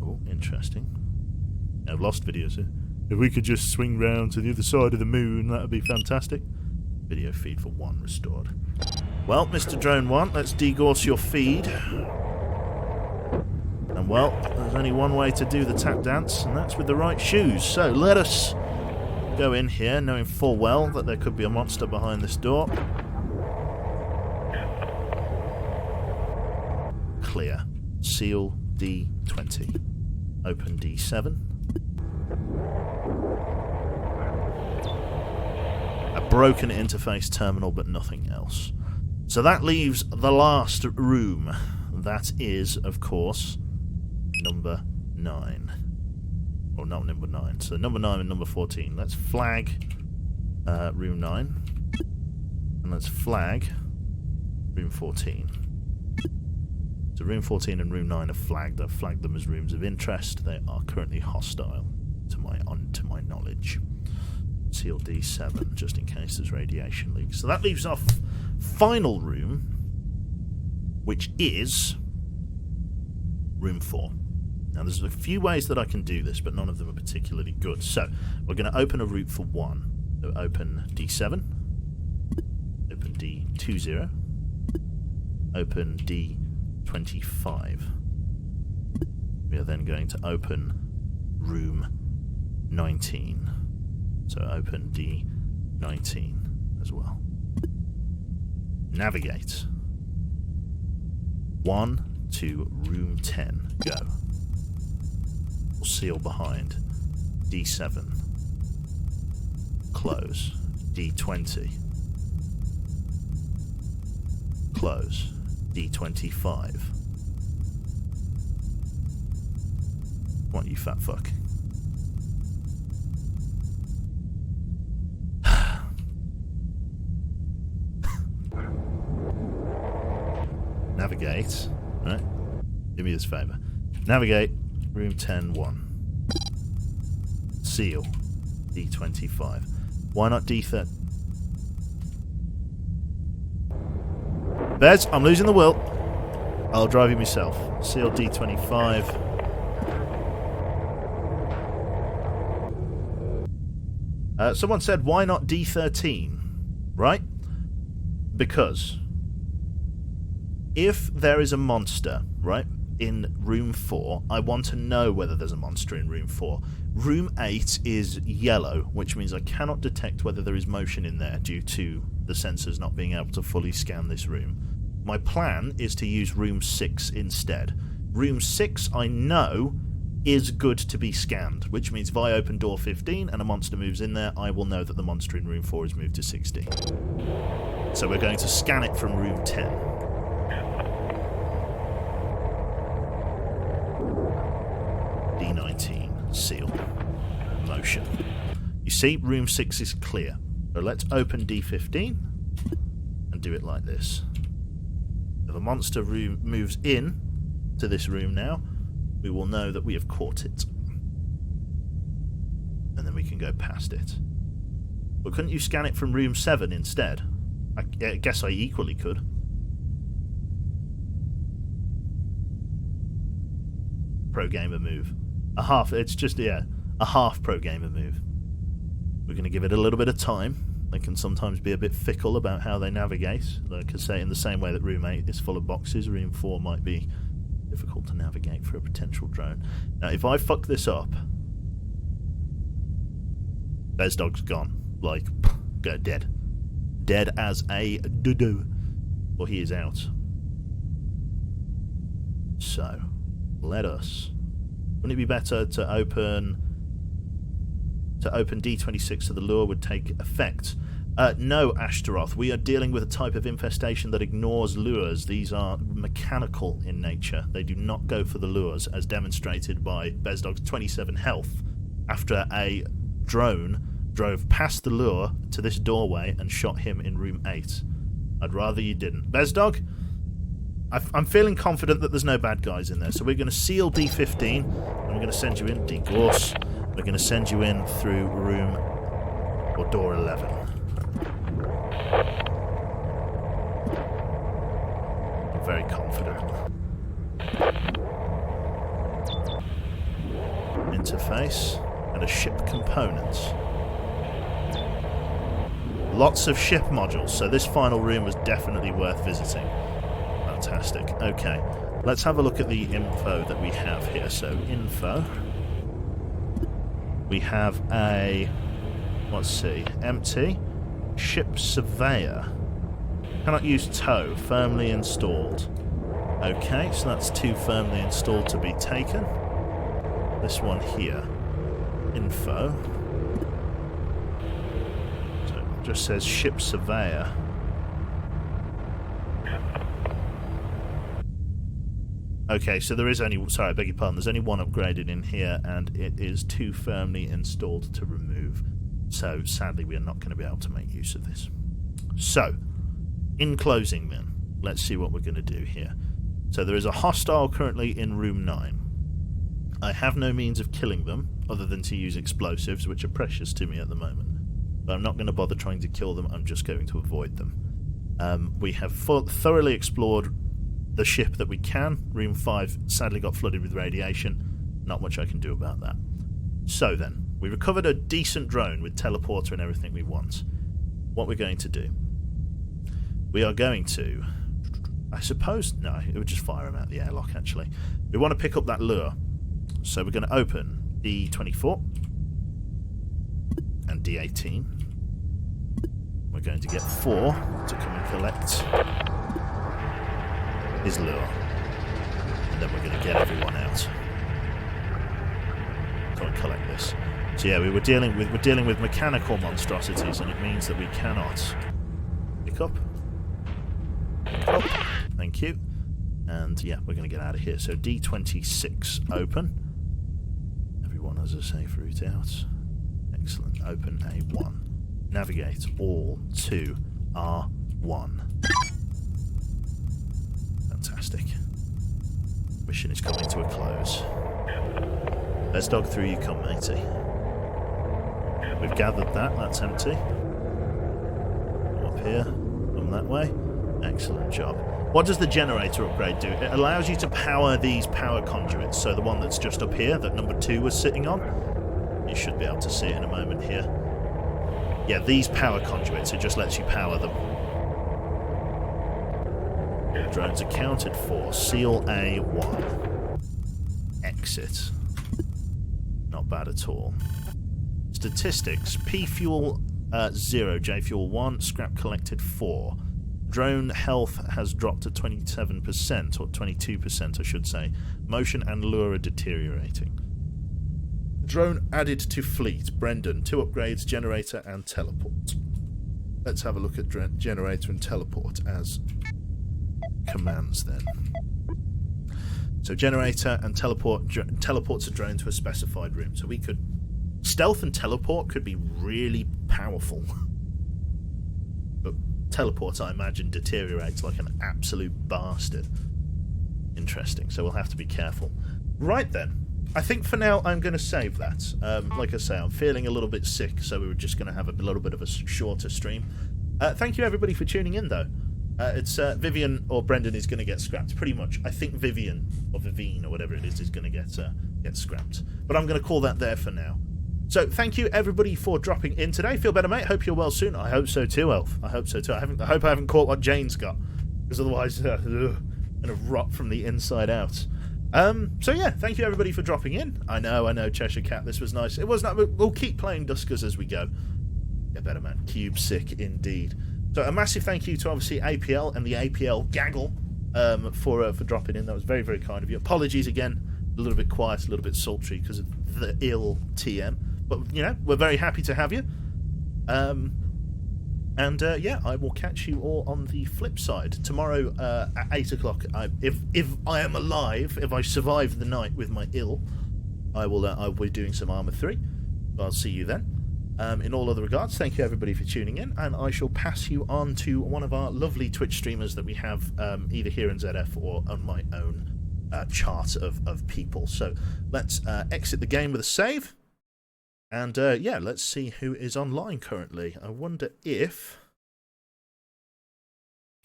Oh, interesting. I've lost videos here. If we could just swing round to the other side of the moon, that would be fantastic. Video feed for 1 restored. Well, Mr. Drone 1, let's degauss your feed. And well, there's only one way to do the tap dance, and that's with the right shoes. So let us go in here, knowing full well that there could be a monster behind this door. Clear. Seal D20. Open D7. A broken interface terminal, but nothing else. So that leaves the last room. That is, of course, number 9. Or not number 9. So number 9 and number 14. Let's flag room 9. And let's flag room 14. So room 14 and room 9 are flagged. I've flagged them as rooms of interest. They are currently hostile, to my knowledge. Seal D7, just in case there's radiation leaks. So that leaves our final room, which is room 4. Now there's a few ways that I can do this, but none of them are particularly good. So we're going to open a route for 1. So open D7, open D20, open D25. We are then going to open room 19. So open D19 as well. Navigate. 1 to room 10. Go. We'll seal behind. D7. Close. D20. Close. D25. Come on, you fat fuck. Navigate. Right? Do me this favour. Navigate. Room 10-1. Seal. D25. Why not D30? Bez, I'm losing the will. I'll drive you myself. Seal D25. Someone said, why not D13? Right? Because if there is a monster, right, in room 4, I want to know whether there's a monster in room 4. Room 8 is yellow, which means I cannot detect whether there is motion in there due to the sensors not being able to fully scan this room. My plan is to use room 6 instead. Room 6, I know, is good to be scanned, which means if I open door 15 and a monster moves in there, I will know that the monster in room 4 is moved to 16. So we're going to scan it from room 10. D19, seal, motion. You see, room 6 is clear. So let's open D15 and do it like this. If a monster moves in to this room now, we will know that we have caught it. And then we can go past it. But couldn't you scan it from room 7 instead? I guess I equally could. Pro gamer move. A half, it's just, yeah, a half pro gamer move. We're going to give it a little bit of time. They can sometimes be a bit fickle about how they navigate. Like I say, in the same way that room 8 is full of boxes, room 4 might be difficult to navigate for a potential drone. Now, if I fuck this up, Bezdog's gone. Like, go dead. Dead as a doo-doo. Or he is out. So, let us... Wouldn't it be better to open D26 so the lure would take effect? No, Ashtaroth. We are dealing with a type of infestation that ignores lures. These are mechanical in nature. They do not go for the lures, as demonstrated by Bezdog's 27 health after a drone drove past the lure to this doorway and shot him in room 8. I'd rather you didn't. Bezdog, I'm feeling confident that there's no bad guys in there, so we're going to seal D15, and we're going to send you in, D-Gorse. We're going to send you in through room or door 11. I'm very confident. Interface and a ship component. Lots of ship modules, so this final room was definitely worth visiting. Fantastic. Okay, let's have a look at the info that we have here. So, info. We have a, let's see, empty. Ship surveyor. Cannot use tow. Firmly installed. Okay, so that's 2 firmly installed to be taken. This one here. Info. So it just says ship surveyor. Okay, so there is only... Sorry, I beg your pardon. There's only 1 upgraded in here, and it is 2 firmly installed to remove. So, sadly, we are not going to be able to make use of this. So, in closing then, let's see what we're going to do here. So, there is a hostile currently in room 9. I have no means of killing them, other than to use explosives, which are precious to me at the moment. But I'm not going to bother trying to kill them, I'm just going to avoid them. We have thoroughly explored the ship that we can. Room 5 sadly got flooded with radiation. Not much I can do about that. So then, we recovered a decent drone with teleporter and everything we want. What we're going to do, we are going to, I suppose, no, it would just fire him out the airlock actually. We want to pick up that lure. So we're going to open D24 and D18. We're going to get 4 to come and collect his lure, and then we're going to get everyone out. Go and collect this. So yeah, we're dealing with mechanical monstrosities, and it means that we cannot pick up. Thank you. And yeah, we're going to get out of here. So D26 open. Everyone has a safe route out. Excellent. Open A1. Navigate all to R1. Fantastic. Mission is coming to a close. Bezdog, through you come, matey. We've gathered that. That's empty. Come up here. Come that way. Excellent job. What does the generator upgrade do? It allows you to power these power conduits. So the one that's just up here, that number 2 was sitting on. You should be able to see it in a moment here. Yeah, these power conduits, it just lets you power them. Drones accounted for. Seal A1. Exit. Not bad at all. Statistics. P fuel 0, J fuel 1, scrap collected 4. Drone health has dropped to 27%, or 22% I should say. Motion and lure are deteriorating. Drone added to fleet. Brendan, 2 upgrades, generator and teleport. Let's have a look at generator and teleport as commands then. So generator and teleports a drone to a specified room. So we could... Stealth and teleport could be really powerful. But teleport, I imagine, deteriorates like an absolute bastard. Interesting, so we'll have to be careful. Right then, I think for now I'm going to save that. Like I say, I'm feeling a little bit sick, so we were just going to have a little bit of a shorter stream. Thank you everybody for tuning in though. It's Vivian or Brendan is going to get scrapped, pretty much. I think Vivian, or Vivine, or whatever it is going to get scrapped. But I'm going to call that there for now. So, thank you everybody for dropping in today. Feel better, mate? Hope you're well soon. I hope so too, Elf. I hope so too. I hope I haven't caught what Jane's got, because otherwise, I'm going to rot from the inside out. So yeah, thank you everybody for dropping in. I know, Cheshire Cat, this was nice. It was not. We'll keep playing Duskers as we go. Get better, man. Cube sick indeed. So a massive thank you to obviously APL and the APL gaggle for dropping in. That was very, very kind of you. Apologies again, a little bit quiet, a little bit sultry because of the ill TM. But, you know, we're very happy to have you. And yeah, I will catch you all on the flip side tomorrow at 8 o'clock. If I am alive, if I survive the night with my ill, I'll be doing some Armour 3. I'll see you then. In all other regards, thank you everybody for tuning in, and I shall pass you on to one of our lovely Twitch streamers that we have either here in ZF or on my own chart of people. So let's exit the game with a save. And yeah, let's see who is online currently. I wonder if...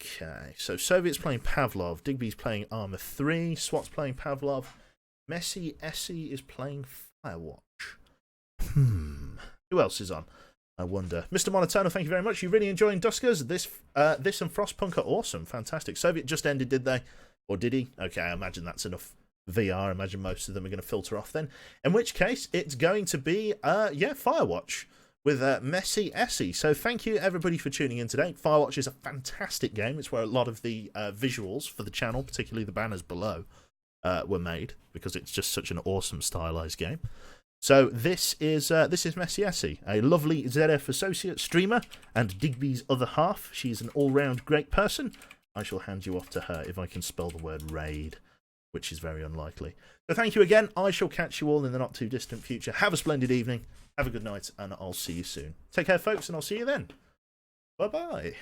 Okay, so Soviet's playing Pavlov, Digby's playing Armour 3, SWAT's playing Pavlov, Messi Essie is playing Firewatch. Who else is on? I wonder. Mr. Monotonal, thank you very much. You really enjoying Duskers? This and Frostpunk are awesome. Fantastic. Soviet just ended, did they? Or did he? Okay, I imagine that's enough VR. I imagine most of them are going to filter off then. In which case, it's going to be, yeah, Firewatch with Messi Essie. So thank you, everybody, for tuning in today. Firewatch is a fantastic game. It's where a lot of the visuals for the channel, particularly the banners below, were made, because it's just such an awesome stylized game. So this is Messi Essie, a lovely ZF associate streamer and Digby's other half. She's an all-round great person. I shall hand you off to her if I can spell the word raid, which is very unlikely. So thank you again. I shall catch you all in the not-too-distant future. Have a splendid evening. Have a good night, and I'll see you soon. Take care, folks, and I'll see you then. Bye-bye.